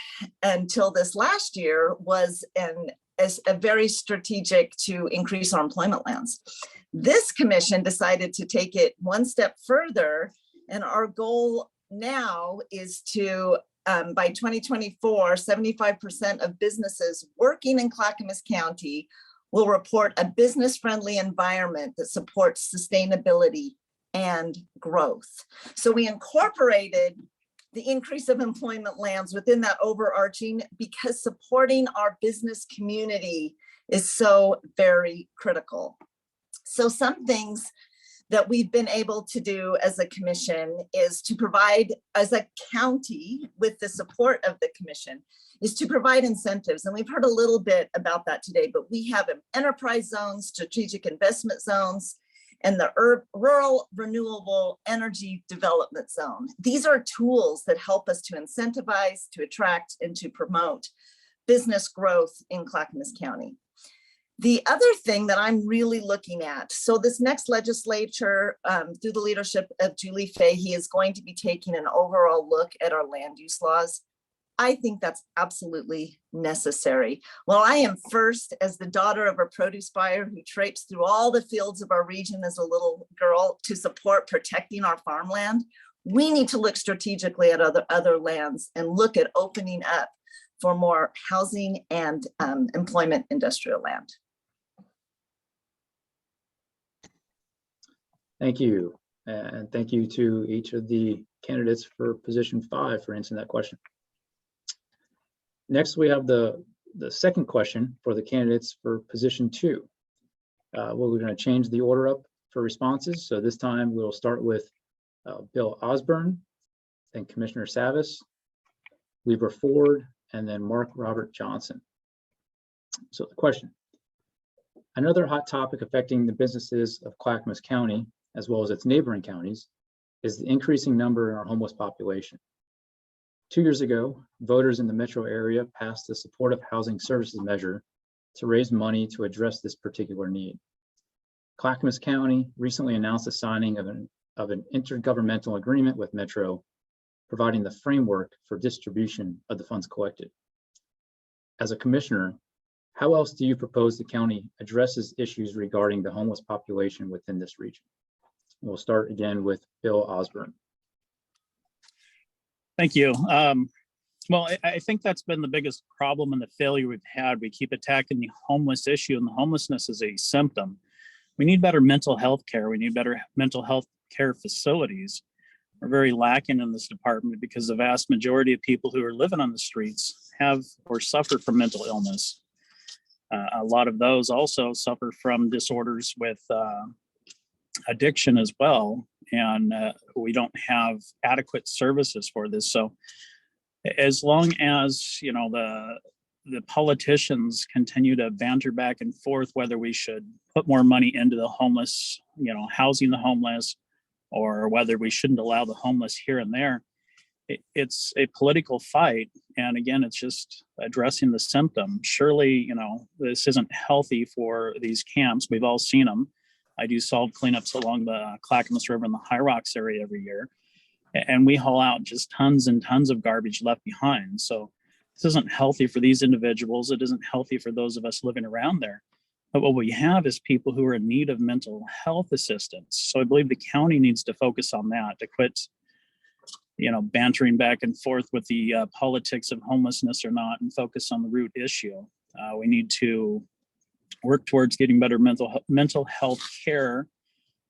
until this last year, was a very strategic to increase our employment lands. This commission decided to take it one step further, and our goal now is to, by 2024, 75% of businesses working in Clackamas County will report a business-friendly environment that supports sustainability and growth. So we incorporated the increase of employment lands within that overarching, because supporting our business community is so very critical. So some things that we've been able to do as a commission is to provide, as a county with the support of the commission, is to provide incentives. And we've heard a little bit about that today, but we have enterprise zones, strategic investment zones, and the Rural Renewable Energy Development Zone. These are tools that help us to incentivize, to attract, and to promote business growth in Clackamas County. The other thing that I'm really looking at, so this next legislature, through the leadership of Julie Fahey, is going to be taking an overall look at our land use laws. I think that's absolutely necessary. Well, I am first, as the daughter of a produce buyer who traipsed through all the fields of our region as a little girl to support protecting our farmland, we need to look strategically at other lands and look at opening up for more housing and employment industrial land. Thank you. And thank you to each of the candidates for position 5 for answering that question. Next, we have the second question for the candidates for position 2. We're going to change the order up for responses. So this time we'll start with Bill Osborne, then Commissioner Savas, Weaver Ford, and then Mark Robert Johnson. So the question: another hot topic affecting the businesses of Clackamas County, as well as its neighboring counties, is the increasing number in our homeless population. 2 years ago, voters in the metro area passed the Supportive Housing Services measure to raise money to address this particular need. Clackamas County recently announced the signing of an intergovernmental agreement with Metro, providing the framework for distribution of the funds collected. As a commissioner, how else do you propose the county addresses issues regarding the homeless population within this region? We'll start again with Bill Osborne. Thank you. Well, I think that's been the biggest problem and the failure we've had. We keep attacking the homeless issue, and the homelessness is a symptom. We need better mental health care. We need better mental health care facilities. We're very lacking in this department because the vast majority of people who are living on the streets have or suffer from mental illness. A lot of those also suffer from disorders with addiction as well, and we don't have adequate services for this. So as long as, you know, the politicians continue to banter back and forth whether we should put more money into the homeless, you know, housing the homeless, or whether we shouldn't allow the homeless here and there, it's a political fight. And again, it's just addressing the symptom. Surely, you know, this isn't healthy for these camps. We've all seen them. I do solid cleanups along the Clackamas River and the High Rocks area every year. And we haul out just tons and tons of garbage left behind. So this isn't healthy for these individuals. It isn't healthy for those of us living around there. But what we have is people who are in need of mental health assistance. So I believe the county needs to focus on that, to quit, you know, bantering back and forth with the politics of homelessness or not, and focus on the root issue. We need to work towards getting better mental health care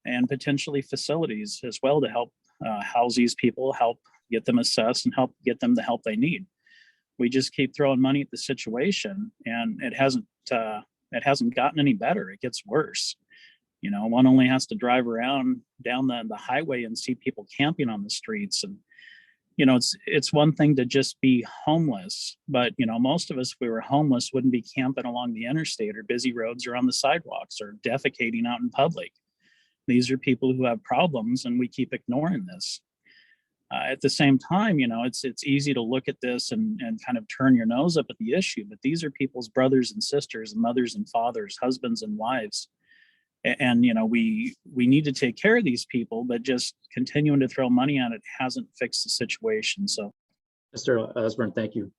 and potentially facilities as well to help house these people, help get them assessed, and help get them the help they need. We just keep throwing money at the situation, and it hasn't gotten any better. It gets worse. You know, one only has to drive around down the highway and see people camping on the streets. And, you know, it's one thing to just be homeless, but, you know, most of us, if we were homeless, wouldn't be camping along the interstate or busy roads or on the sidewalks or defecating out in public. These are people who have problems, and we keep ignoring this. At the same time, you know, it's easy to look at this and kind of turn your nose up at the issue, but these are people's brothers and sisters, and mothers and fathers, husbands and wives. And, you know, we need to take care of these people, but just continuing to throw money on it hasn't fixed the situation. So, Mr. Osborne, thank you.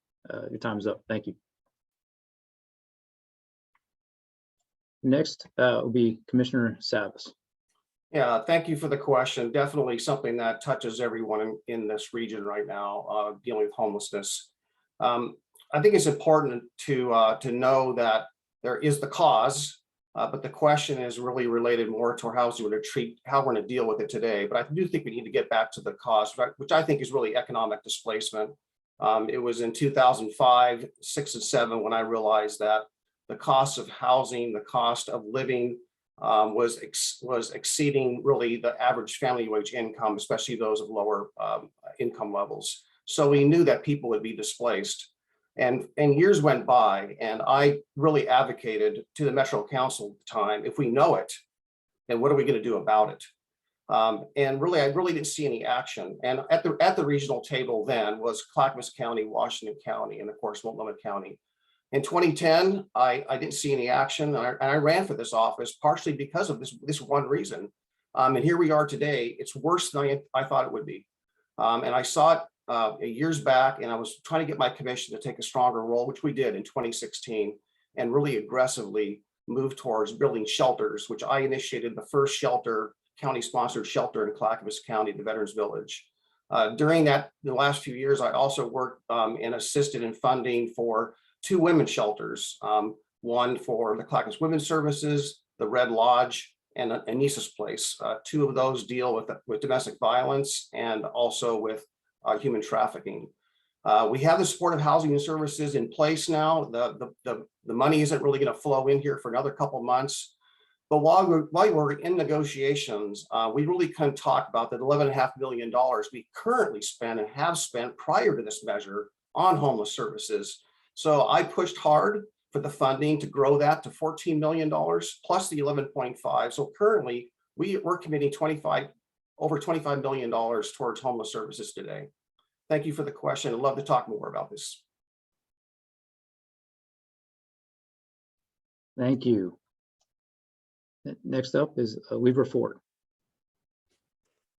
Your time's up. Thank you. Next will be Commissioner Savas. Yeah, thank you for the question. Definitely something that touches everyone in this region right now, dealing with homelessness. I think it's important to know that there is the cause, but the question is really related more to how we're going to deal with it today. But I do think we need to get back to the cause, which I think is really economic displacement. It was in 2005, 6 and 7 when I realized that the cost of housing, the cost of living, was exceeding really the average family wage income, especially those of lower income levels. So we knew that people would be displaced. And years went by, and I really advocated to the Metro Council at the time, if we know it, then what are we going to do about it? And really, I really didn't see any action. And at the regional table then was Clackamas County, Washington County, and of course, Multnomah County. In 2010, I didn't see any action, and I ran for this office partially because of this one reason. And here we are today. It's worse than I thought it would be. And I saw it years back, and I was trying to get my commission to take a stronger role, which we did in 2016, and really aggressively move towards building shelters, which I initiated the first county-sponsored shelter in Clackamas County, the Veterans Village. During the last few years, I also worked and assisted in funding for 2 women's shelters, one for the Clackamas Women's Services, the Red Lodge, and Anissa's Place. 2 of those deal with domestic violence and also with human trafficking. We have the supportive housing and services in place now. The money isn't really going to flow in here for another couple of months. But while we're in negotiations, we really couldn't talk about the $11.5 million we currently spend and have spent prior to this measure on homeless services. So I pushed hard for the funding to grow that to $14 million plus the 11.5. So currently we're committing over $25 million towards homeless services today. Thank you for the question. I'd love to talk more about this. Thank you. Next up is Weaver Ford.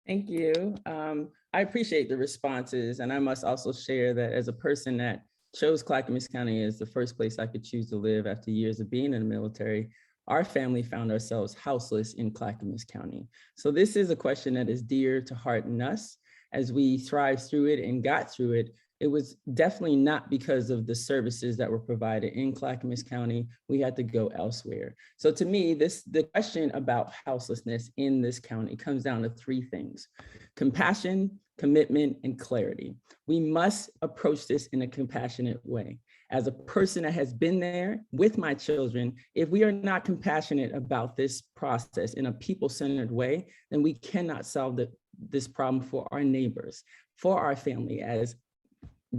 Thank you. I appreciate the responses, and I must also share that as a person that chose Clackamas County as the first place I could choose to live after years of being in the military, our family found ourselves houseless in Clackamas County. So this is a question that is dear to heart and us. As we thrived through it and got through it, it was definitely not because of the services that were provided in Clackamas County. We had to go elsewhere. So to me, the question about houselessness in this county comes down to three things: compassion, commitment, and clarity. We must approach this in a compassionate way. As a person that has been there with my children, if we are not compassionate about this process in a people-centered way, then we cannot solve this problem for our neighbors, for our family. As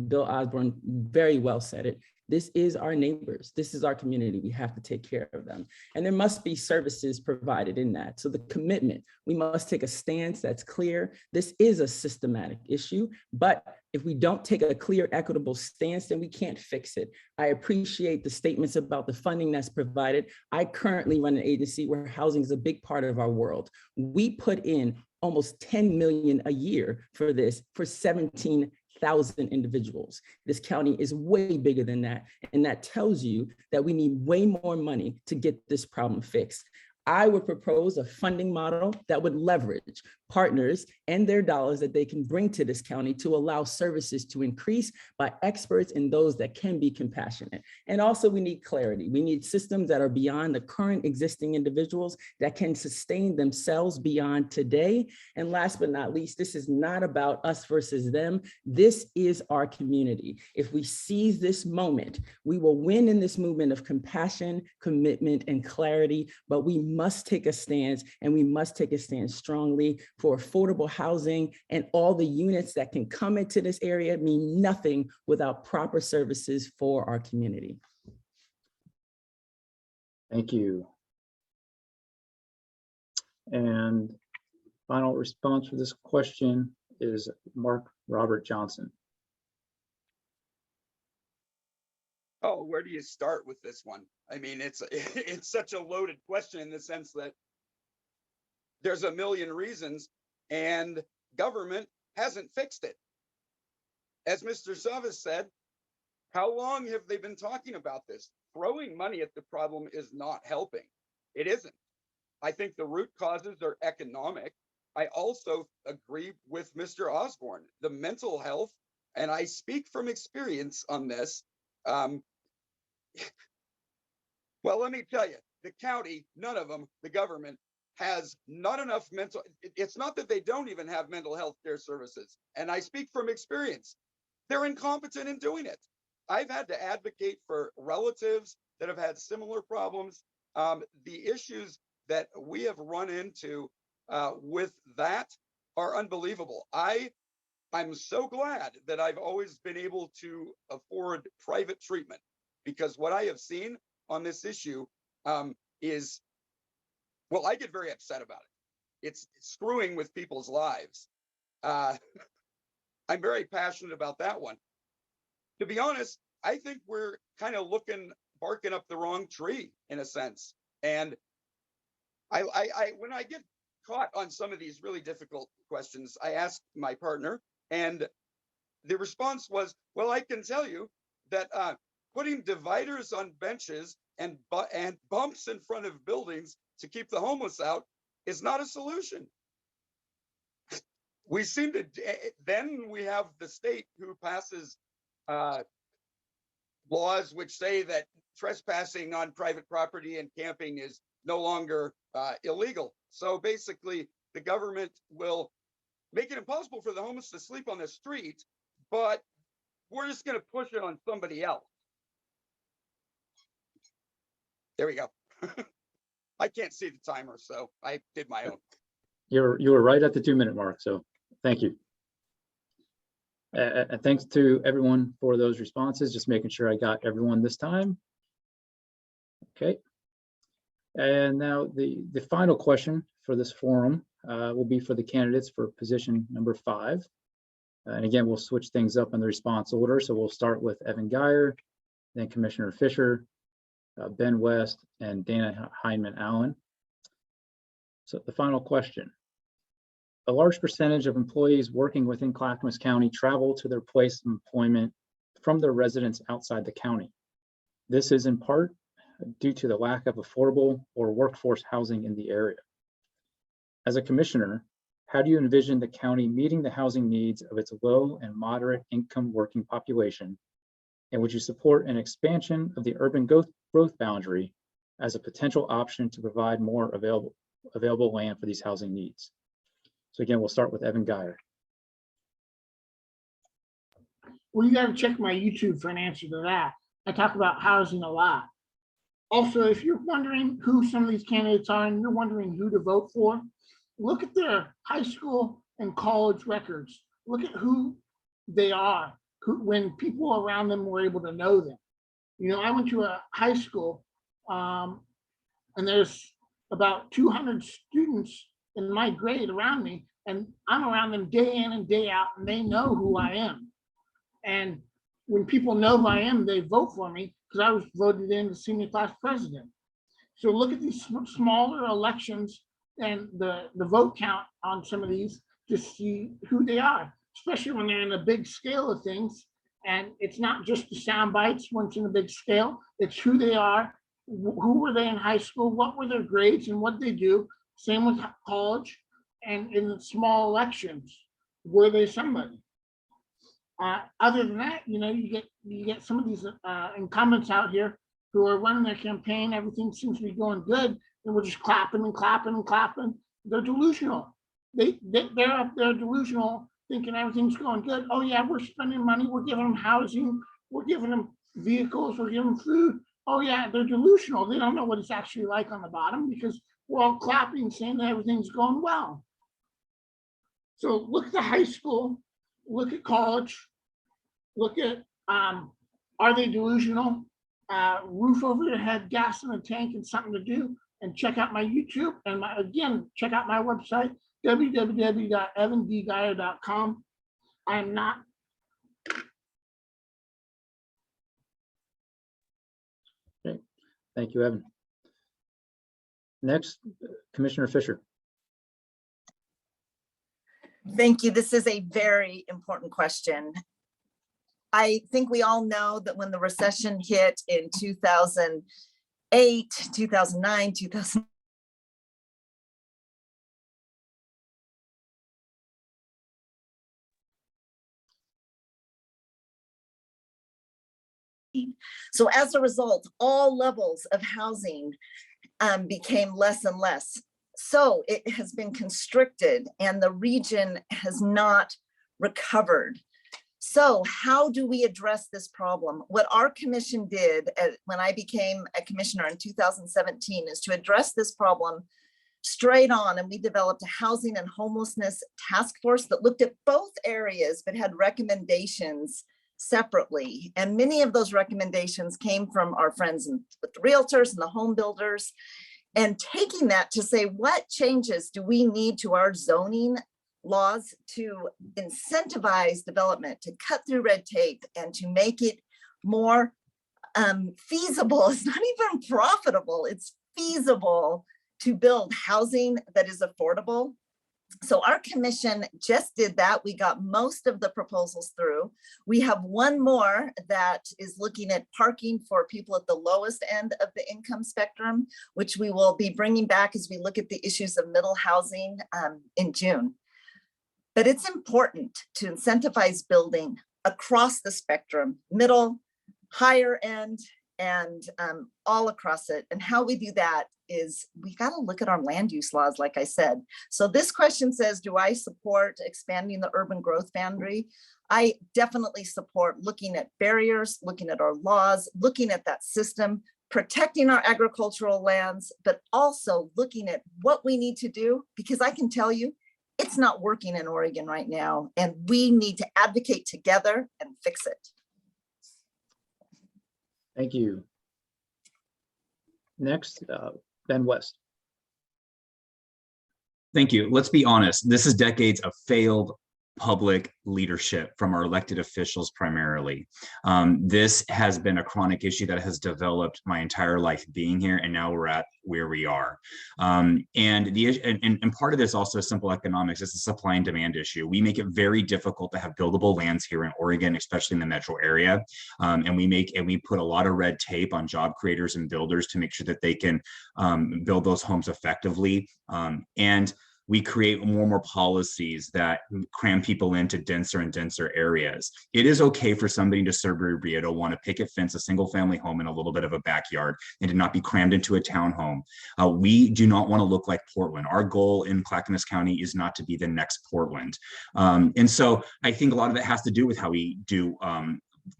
Bill Osborne very well said it, this is our neighbors. This is our community. We have to take care of them. And there must be services provided in that. So the commitment, we must take a stance that's clear. This is a systematic issue, but if we don't take a clear, equitable stance, then we can't fix it. I appreciate the statements about the funding that's provided. I currently run an agency where housing is a big part of our world. We put in almost 10 million a year for this, for 17,000 individuals. This county is way bigger than that. And that tells you that we need way more money to get this problem fixed. I would propose a funding model that would leverage partners and their dollars that they can bring to this county to allow services to increase by experts and those that can be compassionate. And also we need clarity. We need systems that are beyond the current existing individuals that can sustain themselves beyond today. And last but not least, this is not about us versus them. This is our community. If we seize this moment, we will win in this movement of compassion, commitment, and clarity, but we must take a stance, and we must take a stance strongly for affordable housing, and all the units that can come into this area mean nothing without proper services for our community. Thank you. And final response for this question is Mark Robert Johnson. Oh, where do you start with this one? I mean, it's such a loaded question in the sense that there's a million reasons and government hasn't fixed it. As Mr. Savas said, how long have they been talking about this? Throwing money at the problem is not helping. It isn't. I think the root causes are economic. I also agree with Mr. Osborne, the mental health, and I speak from experience on this. Well, let me tell you, the county, none of them, the government, has not enough mental, it's not that they don't even have mental health care services. And I speak from experience. They're incompetent in doing it. I've had to advocate for relatives that have had similar problems. The issues that we have run into with that are unbelievable. I'm so glad that I've always been able to afford private treatment, because what I have seen on this issue is, well, I get very upset about it. It's screwing with people's lives. I'm very passionate about that one. To be honest, I think we're kind of barking up the wrong tree in a sense. And when I get caught on some of these really difficult questions, I ask my partner, and the response was, well, I can tell you that putting dividers on benches and bumps in front of buildings to keep the homeless out is not a solution. We seem to, then we have the state who passes laws which say that trespassing on private property and camping is no longer illegal. So basically, the government will make it impossible for the homeless to sleep on the street, but we're just going to push it on somebody else. There we go. I can't see the timer, so I did my own. You were right at the 2-minute mark, so thank you. And thanks to everyone for those responses, just making sure I got everyone this time. Okay. And now the final question for this forum will be for the candidates for position number 5. And again, we'll switch things up in the response order. So we'll start with Evan Geyer, then Commissioner Fisher, Ben West, and Dana Hinman Allen. So the final question. A large percentage of employees working within Clackamas County travel to their place of employment from their residence outside the county. This is in part due to the lack of affordable or workforce housing in the area. As a commissioner, how do you envision the county meeting the housing needs of its low and moderate income working population? And would you support an expansion of the urban growth boundary as a potential option to provide more available land for these housing needs? So again, we'll start with Evan Geyer. Well, you got to check my YouTube for an answer to that. I talk about housing a lot. Also, if you're wondering who some of these candidates are and you're wondering who to vote for, look at their high school and college records. Look at who they are, when people around them were able to know them. You know, I went to a high school and there's about 200 students in my grade around me, and I'm around them day in and day out, and they know who I am. And when people know who I am, they vote for me because I was voted in as senior class president. So look at these smaller elections and the vote count on some of these to see who they are, especially when they're in a big scale of things. And it's not just the sound bites when it's in a big scale, it's who they are, who were they in high school, what were their grades and what they do. Same with college, and in the small elections, were they somebody? Other than that, you know, you get some of these incumbents out here who are running their campaign. Everything seems to be going good, and we're just clapping and clapping and clapping. They're delusional. They're up there delusional, thinking everything's going good. Oh yeah, we're spending money. We're giving them housing. We're giving them vehicles. We're giving them food. Oh yeah, they're delusional. They don't know what it's actually like on the bottom because we're all clapping, saying that everything's going well. So look at the high school, look at college, look at, are they delusional? Roof over your head, gas in the tank, and something to do. And check out my YouTube, and again, check out my website, www.evandgeyer.com. I am not. Okay. Thank you, Evan. Next, Commissioner Fisher. Thank you. This is a very important question. I think we all know that when the recession hit in 2008, 2009, 2000. So as a result, all levels of housing became less and less. So it has been constricted and the region has not recovered. So how do we address this problem? What our commission did when I became a commissioner in 2017 is to address this problem straight on, and we developed a housing and homelessness task force that looked at both areas but had recommendations separately. And many of those recommendations came from our friends with the realtors and the home builders, and taking that to say, what changes do we need to our zoning laws to incentivize development, to cut through red tape, and to make it more feasible. It's not even profitable, it's feasible to build housing that is affordable. So our commission just did that. We got most of the proposals through. We have one more that is looking at parking for people at the lowest end of the income spectrum, which we will be bringing back as we look at the issues of middle housing in June. But it's important to incentivize building across the spectrum, middle, higher end, and all across it. And how we do that is we got to look at our land use laws, like I said. So this question says, do I support expanding the urban growth boundary? I definitely support looking at barriers, looking at our laws, looking at that system, protecting our agricultural lands, but also looking at what we need to do, because I can tell you, it's not working in Oregon right now, and we need to advocate together and fix it. Thank you. Next, Ben West. Thank you. Let's be honest. This is decades of failed public leadership from our elected officials primarily. This has been a chronic issue that has developed my entire life being here, and now we're at where we are. And part of this also is simple economics. It's a supply and demand issue. We make it very difficult to have buildable lands here in Oregon, especially in the metro area. And we put a lot of red tape on job creators and builders to make sure that they can build those homes effectively. And we create more and more policies that cram people into denser and denser areas. It is okay for somebody to suburbia to want to picket fence a single family home in a little bit of a backyard and to not be crammed into a townhome. We do not want to look like Portland. Our goal in Clackamas County is not to be the next Portland. And so I think a lot of it has to do with how we do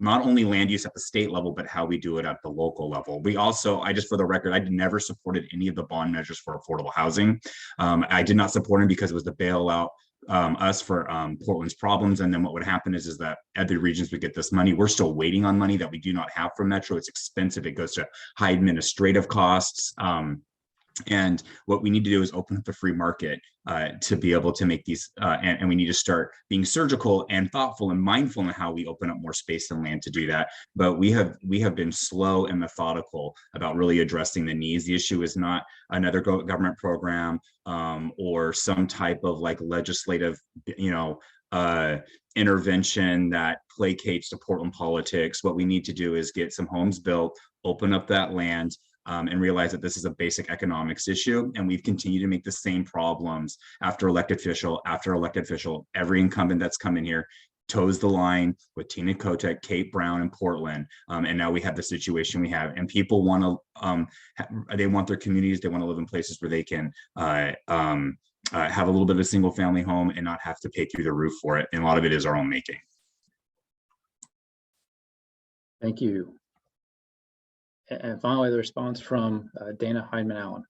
not only land use at the state level, but how we do it at the local level. We also, just for the record, I never supported any of the bond measures for affordable housing. I did not support them because it was to bail out us for Portland's problems. And then what would happen is that other regions would get this money. We're still waiting on money that we do not have from Metro. It's expensive. It goes to high administrative costs. And what we need to do is open up the free market to be able to make these, and we need to start being surgical and thoughtful and mindful in how we open up more space and land to do that. But we have been slow and methodical about really addressing the needs. The issue is not another government program or some type of like legislative, intervention that placates to Portland politics. What we need to do is get some homes built, open up that land, and realize that this is a basic economics issue. And we've continued to make the same problems after elected official, every incumbent that's come in here toes the line with Tina Kotek, Kate Brown, and Portland. And now we have the situation we have. And people want to, they want their communities, they want to live in places where they can have a little bit of a single family home and not have to pay through the roof for it. And a lot of it is our own making. Thank you. And finally, the response from Dana Hinman Allen.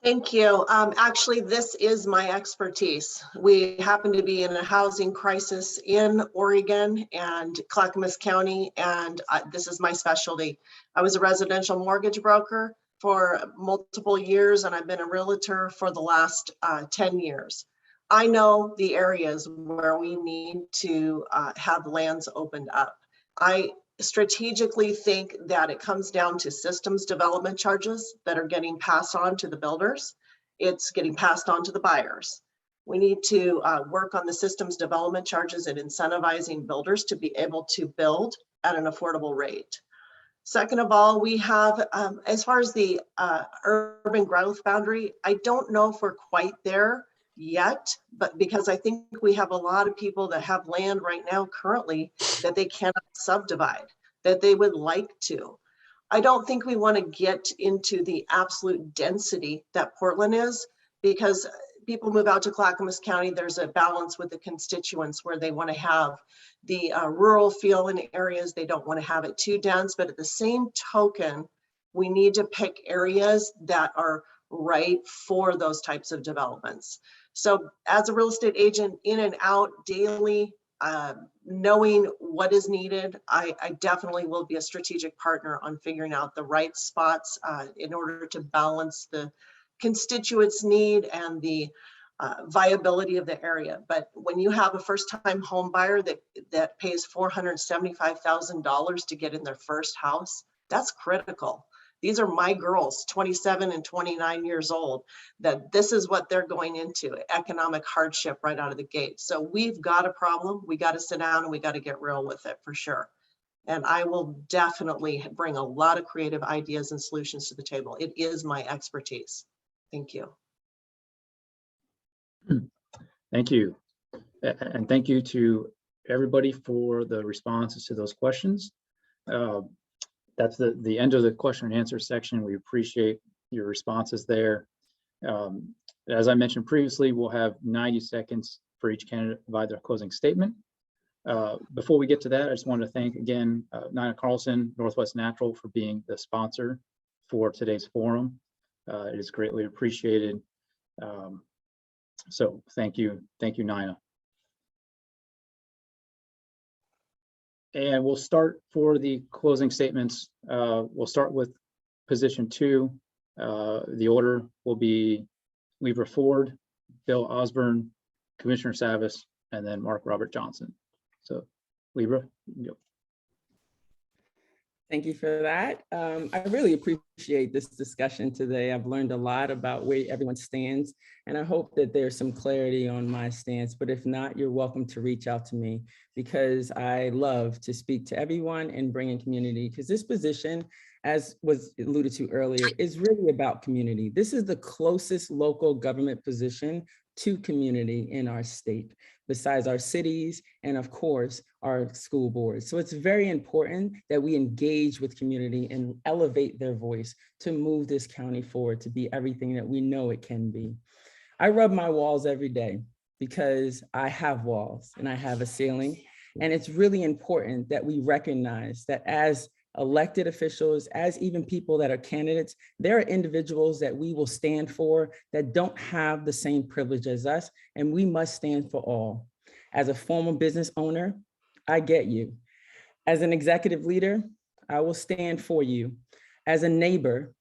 Thank you. Actually, this is my expertise. We happen to be in a housing crisis in Oregon and Clackamas County, and this is my specialty. I was a residential mortgage broker for multiple years, and I've been a realtor for the last 10 years. I know the areas where we need to have lands opened up. I strategically think that it comes down to systems development charges that are getting passed on to the builders. It's getting passed on to the buyers. We need to work on the systems development charges and incentivizing builders to be able to build at an affordable rate. Second of all, we have, as far as the urban growth boundary, I don't know if we're quite there yet, but because I think we have a lot of people that have land right now currently that they cannot subdivide, that they would like to. I don't think we want to get into the absolute density that Portland is, because people move out to Clackamas County, there's a balance with the constituents where they want to have the rural feel in areas, they don't want to have it too dense, but at the same token, we need to pick areas that are right for those types of developments. So as a real estate agent, in and out daily, knowing what is needed, I definitely will be a strategic partner on figuring out the right spots in order to balance the constituents' need and the viability of the area. But when you have a first-time home buyer that pays $475,000 to get in their first house, that's critical. These are my girls, 27 and 29 years old, that this is what they're going into, economic hardship right out of the gate. So we've got a problem. We got to sit down and we got to get real with it for sure. And I will definitely bring a lot of creative ideas and solutions to the table. It is my expertise. Thank you. Thank you. And thank you to everybody for the responses to those questions. That's the end of the question and answer section. We appreciate your responses there. As I mentioned previously, we'll have 90 seconds for each candidate to provide their closing statement. Before we get to that, I just want to thank again Nina Carlson, Northwest Natural, for being the sponsor for today's forum. It is greatly appreciated. So thank you, Nina. And we'll start for the closing statements. We'll start with position 2. The order will be Libra Ford, Bill Osborne, Commissioner Savas, and then Mark Robert Johnson. So Libra, go. Thank you for that. I really appreciate this discussion today. I've learned a lot about where everyone stands, and I hope that there's some clarity on my stance, but if not, you're welcome to reach out to me, because I love to speak to everyone and bring in community, because this position, as was alluded to earlier, is really about community. This is the closest local government position to community in our state, besides our cities and of course our school boards. So it's very important that we engage with community and elevate their voice to move this county forward to be everything that we know it can be. I rub my walls every day because I have walls and I have a ceiling, and it's really important that we recognize that as elected officials, as even people that are candidates, there are individuals that we will stand for that don't have the same privilege as us, and we must stand for all. As a former business owner, I get you. As an executive leader, I will stand for you. As a neighbor,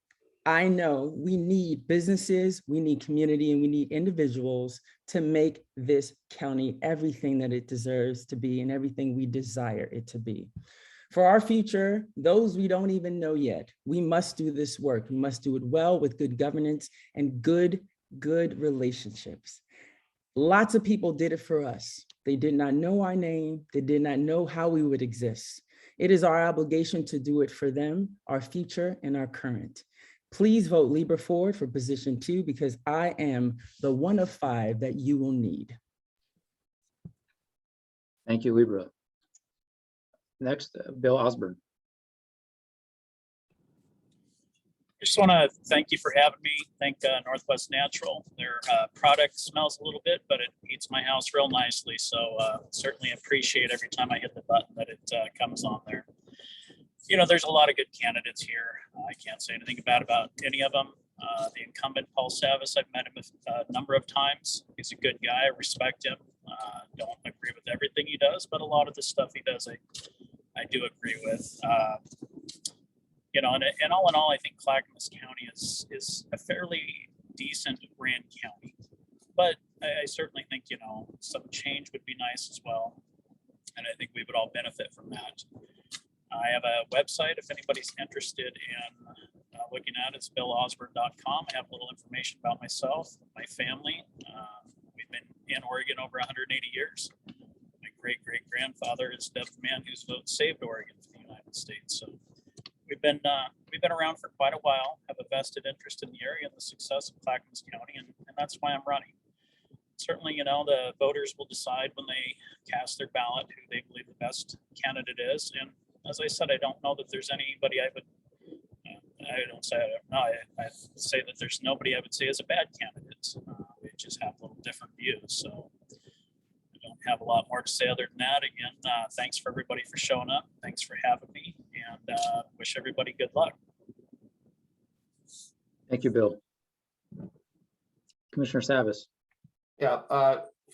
I know we need businesses, we need community, and we need individuals to make this county everything that it deserves to be and everything we desire it to be. For our future, those we don't even know yet, we must do this work. We must do it well with good governance and good relationships. Lots of people did it for us. They did not know our name. They did not know how we would exist. It is our obligation to do it for them, our future and our current. Please vote Libra Ford for position 2, because I am the one of 5 that you will need. Thank you, Libra. Next, Bill Osborne. I just want to thank you for having me. Thank Northwest Natural. Their product smells a little bit, but it heats my house real nicely. So certainly appreciate every time I hit the button that it comes on there. You know, there's a lot of good candidates here. I can't say anything bad about any of them. The incumbent, Paul Savas, I've met him a number of times. He's a good guy. I respect him. Don't agree with everything he does, but a lot of the stuff he does, I do agree with. You know, and all in all, I think Clackamas County is a fairly decent ran county, but I certainly think, you know, some change would be nice as well. And I think we would all benefit from that. I have a website if anybody's interested in looking at it. It's billosborne.com. I have a little information about myself, my family. We've been in Oregon over 180 years. My great-great-grandfather is the man whose vote saved Oregon for the United States. So we've been around for quite a while, have a vested interest in the area and the success of Clackamas County, and that's why I'm running. Certainly, you know, the voters will decide when they cast their ballot who they believe the best candidate is. And as I said, I don't know that there's anybody I say that there's nobody I would say is a bad candidate. We just have a little different views. So I don't have a lot more to say other than that. Again, thanks for everybody for showing up. Thanks for having me, and wish everybody good luck. Thank you, Bill. Commissioner Savas.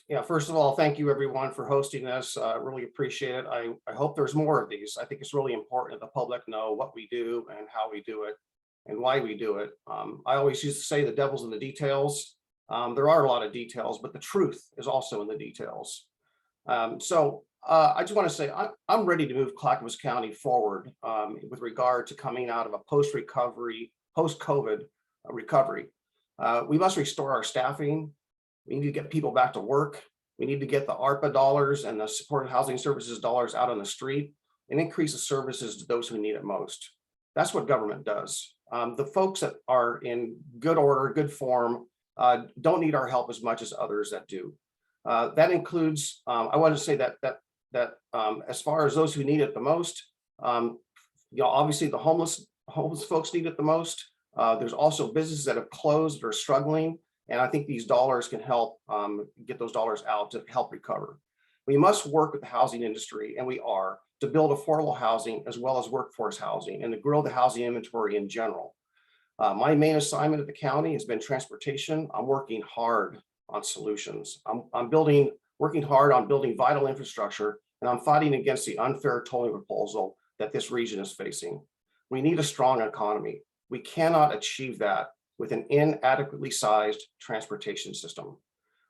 Yeah, first of all, thank you everyone for hosting this. Really appreciate it. I hope there's more of these. I think it's really important that the public know what we do and how we do it and why we do it. I always used to say the devil's in the details. There are a lot of details, but the truth is also in the details. I just want to say I'm ready to move Clackamas County forward with regard to coming out of a post-COVID recovery. We must restore our staffing. We need to get people back to work. We need to get the ARPA dollars and the supported housing services dollars out on the street and increase the services to those who need it most. That's what government does. The folks that are in good order, good form, don't need our help as much as others that do. That includes, I want to say that as far as those who need it the most, you know, obviously the homeless folks need it the most. There's also businesses that have closed that are struggling. And I think these dollars can help get those dollars out to help recover. We must work with the housing industry, and we are, to build affordable housing as well as workforce housing and to grow the housing inventory in general. My main assignment at the county has been transportation. I'm working hard on solutions. I'm working hard on building vital infrastructure, and I'm fighting against the unfair tolling proposal that this region is facing. We need a strong economy. We cannot achieve that with an inadequately sized transportation system.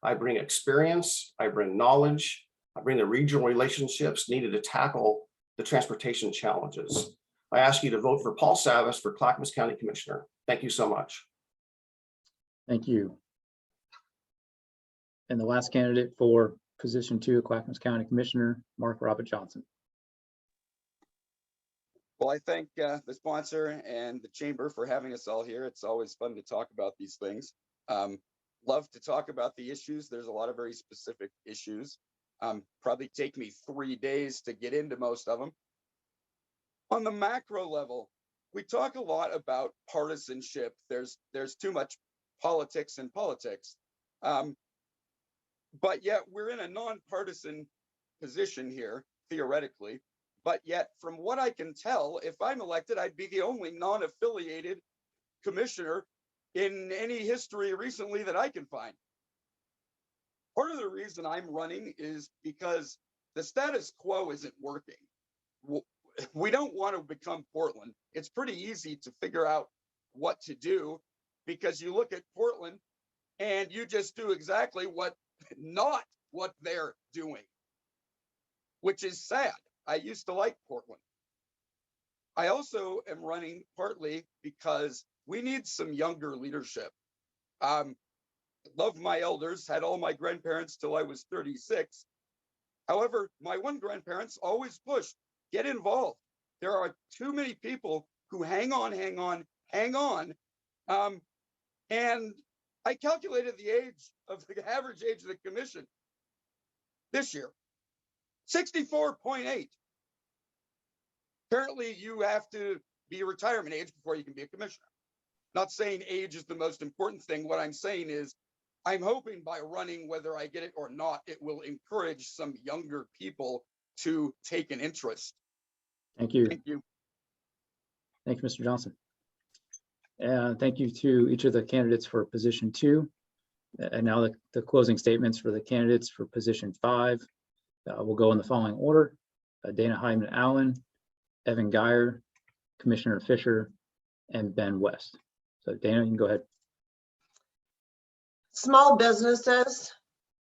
I bring experience, I bring knowledge, I bring the regional relationships needed to tackle the transportation challenges. I ask you to vote for Paul Savas for Clackamas County Commissioner. Thank you so much. Thank you. And the last candidate for position 2, Clackamas County Commissioner, Mark Robert Johnson. Well, I thank the sponsor and the chamber for having us all here. It's always fun to talk about these things. Love to talk about the issues. There's a lot of very specific issues. Probably take me 3 days to get into most of them. On the macro level, we talk a lot about partisanship. There's too much politics in politics. But yet we're in a nonpartisan position here, theoretically. But yet, from what I can tell, if I'm elected, I'd be the only non-affiliated commissioner in any history recently that I can find. Part of the reason I'm running is because the status quo isn't working. We don't want to become Portland. It's pretty easy to figure out what to do because you look at Portland and you just do exactly not what they're doing, which is sad. I used to like Portland. I also am running partly because we need some younger leadership. Love my elders, had all my grandparents till I was 36. However, my one grandparents always pushed, get involved. There are too many people who hang on. And I calculated the average age of the commission this year, 64.8. Apparently, you have to be retirement age before you can be a commissioner. Not saying age is the most important thing. What I'm saying is, I'm hoping by running, whether I get it or not, it will encourage some younger people to take an interest. Thank you. Thank you. Thank you, Mr. Johnson. And thank you to each of the candidates for position 2. And now the closing statements for the candidates for position 5 will go in the following order. Dana Hyman Allen, Evan Geyer, Commissioner Fisher, and Ben West. So Dana, you can go ahead. Small businesses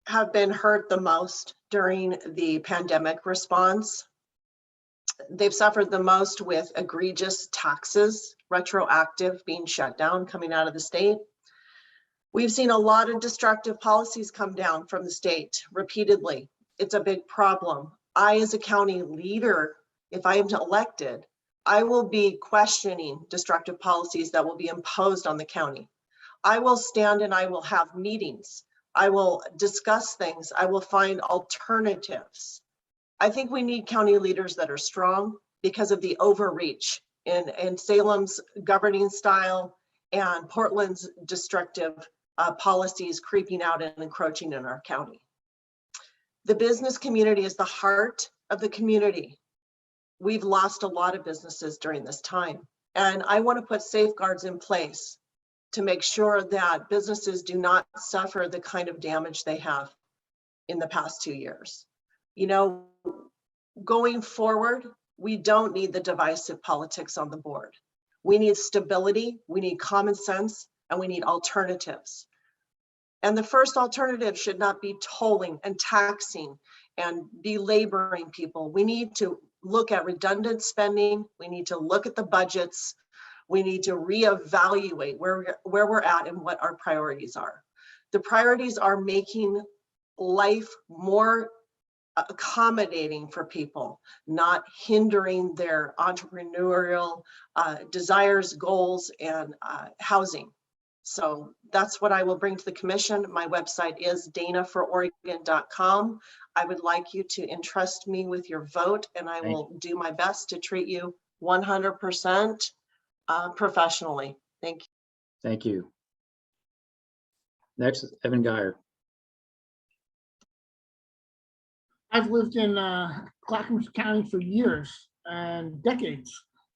have been hurt the most during the pandemic response. They've suffered the most with egregious taxes, retroactive, being shut down, coming out of the state. We've seen a lot of destructive policies come down from the state repeatedly. It's a big problem. I, as a county leader, if I am elected, I will be questioning destructive policies that will be imposed on the county. I will stand and I will have meetings. I will discuss things. I will find alternatives. I think we need county leaders that are strong because of the overreach in Salem's governing style and Portland's destructive policies creeping out and encroaching in our county. The business community is the heart of the community. We've lost a lot of businesses during this time, and I want to put safeguards in place to make sure that businesses do not suffer the kind of damage they have in the past 2 years. You know, going forward, we don't need the divisive politics on the board. We need stability, we need common sense, and we need alternatives. And the first alternative should not be tolling and taxing and belaboring people. We need to look at redundant spending. We need to look at the budgets. We need to reevaluate where we're at and what our priorities are. The priorities are making life more accommodating for people, not hindering their entrepreneurial desires, goals, and housing. So that's what I will bring to the commission. My website is danafororegon.com. I would like you to entrust me with your vote, and I will do my best to treat you 100% professionally. Thank you. Thank you. Next is Evan Geyer. I've lived in Clackamas County for years and decades,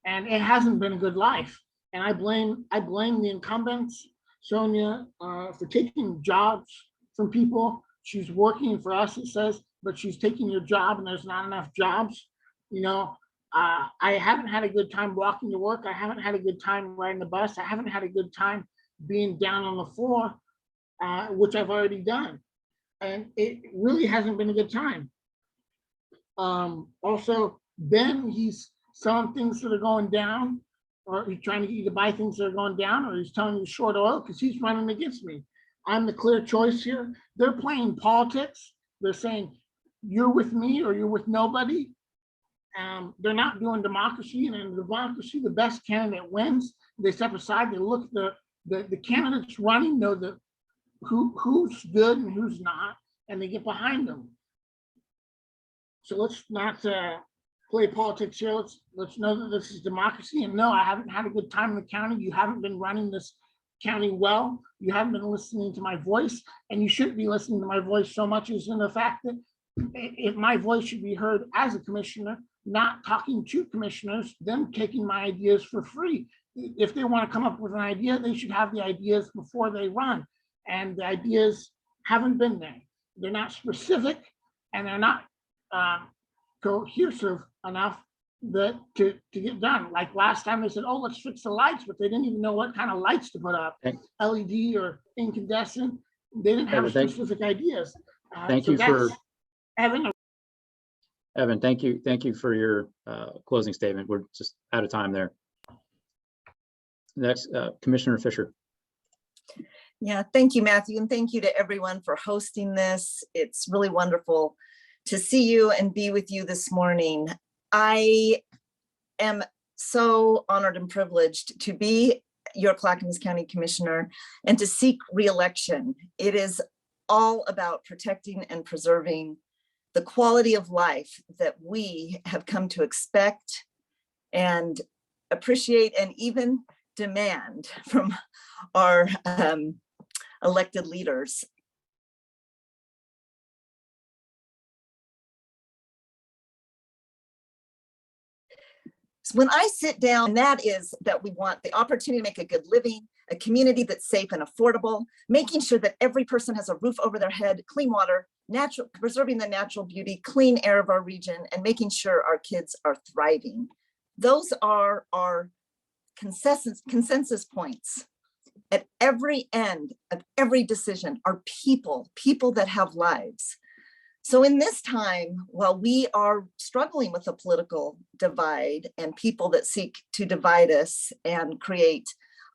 and it hasn't been a good life. And I blame the incumbents, Sonia, for taking jobs from people. She's working for us, it says, but she's taking your job, and there's not enough jobs. You know, I haven't had a good time walking to work. I haven't had a good time riding the bus. I haven't had a good time being down on the floor, which I've already done. And it really hasn't been a good time. Also, Ben, he's selling things that are going down, or he's trying to get you to buy things that are going down, or he's telling you short oil because he's running against me. I'm the clear choice here. They're playing politics. They're saying, you're with me or you're with nobody. They're not doing democracy, and in democracy, the best candidate wins. They step aside, they look at the candidates running, know that who's good and who's not, and they get behind them. So let's not play politics here. Let's know that this is democracy. And no, I haven't had a good time in the county. You haven't been running this county well. You haven't been listening to my voice, and you shouldn't be listening to my voice so much as in the fact that if my voice should be heard as a commissioner, not talking to commissioners, them taking my ideas for free. If they want to come up with an idea, they should have the ideas before they run. And the ideas haven't been there. They're not specific, and they're not cohesive enough that to get done. Like last time they said, oh, let's fix the lights, but they didn't even know what kind of lights to put up, LED or incandescent. They didn't have specific ideas. Thank you for Evan. Thank you for your closing statement. We're just out of time there. Next, Commissioner Fisher. Yeah, thank you, Matthew, and thank you to everyone for hosting this. It's really wonderful to see you and be with you this morning. I am so honored and privileged to be your Clackamas County Commissioner and to seek re-election. It is all about protecting and preserving the quality of life that we have come to expect and appreciate and even demand from our elected leaders. So when I sit down, that is that we want the opportunity to make a good living, a community that's safe and affordable, making sure that every person has a roof over their head, clean water, preserving the natural beauty, clean air of our region, and making sure our kids are thriving. Those are our consensus points. At every end of every decision are people that have lives. So in this time, while we are struggling with a political divide and people that seek to divide us and create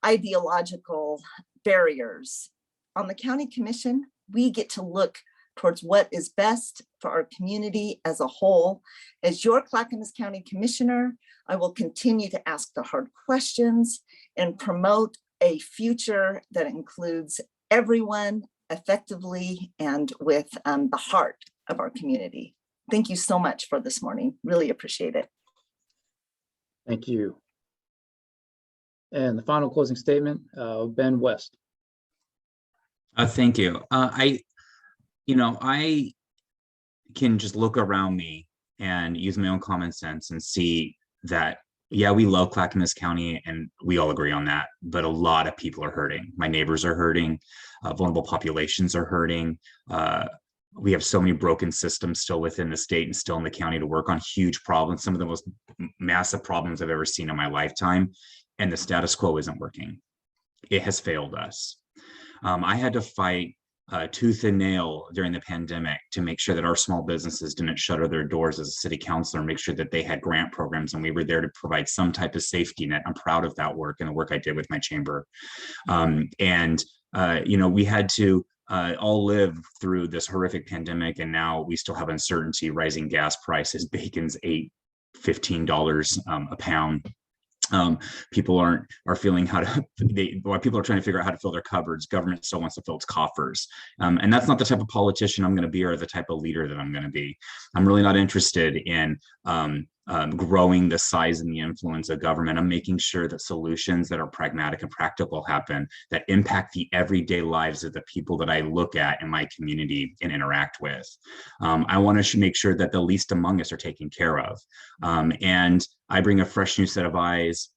ideological barriers, on the County Commission, we get to look towards what is best for our community as a whole. As your Clackamas County Commissioner, I will continue to ask the hard questions and promote a future that includes everyone effectively and with the heart of our community. Thank you so much for this morning. Really appreciate it. Thank you. And the final closing statement, Ben West. Thank you. I can just look around me and use my own common sense and see that, yeah, we love Clackamas County and we all agree on that, but a lot of people are hurting. My neighbors are hurting, vulnerable populations are hurting. We have so many broken systems still within the state and still in the county to work on, huge problems, some of the most massive problems I've ever seen in my lifetime. And the status quo isn't working. It has failed us. I had to fight tooth and nail during the pandemic to make sure that our small businesses didn't shutter their doors as a city councilor, make sure that they had grant programs and we were there to provide some type of safety net. I'm proud of that work and the work I did with my chamber. We had to all live through this horrific pandemic, and now we still have uncertainty, rising gas prices, bacon's $15 a pound. People are feeling people are trying to figure out how to fill their cupboards. Government still wants to fill its coffers. And that's not the type of politician I'm going to be or the type of leader that I'm going to be. I'm really not interested in growing the size and the influence of government. I'm making sure that solutions that are pragmatic and practical happen that impact the everyday lives of the people that I look at in my community and interact with. I want to make sure that the least among us are taken care of. And I bring a fresh new set of eyes.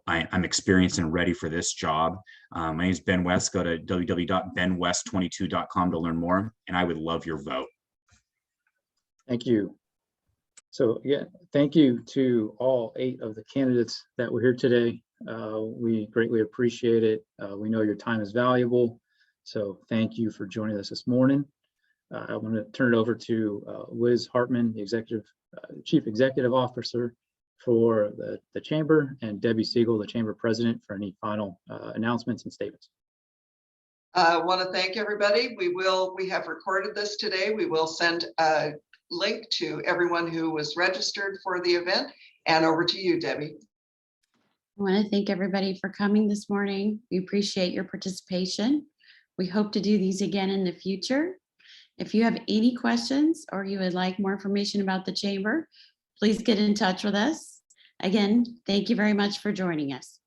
I'm experienced and ready for this job. My name is Ben West. Go to www.benwest22.com to learn more, and I would love your vote. Thank you. So again, thank you to all 8 of the candidates that were here today. We greatly appreciate it. We know your time is valuable. So thank you for joining us this morning. I want to turn it over to Liz Hartman, the Chief Executive Officer for the Chamber, and Debbie Siegel, the Chamber President, for any final announcements and statements. I want to thank everybody. We have recorded this today. We will send a link to everyone who was registered for the event. And over to you, Debbie. I want to thank everybody for coming this morning. We appreciate your participation. We hope to do these again in the future. If you have any questions or you would like more information about the Chamber, please get in touch with us. Again, thank you very much for joining us.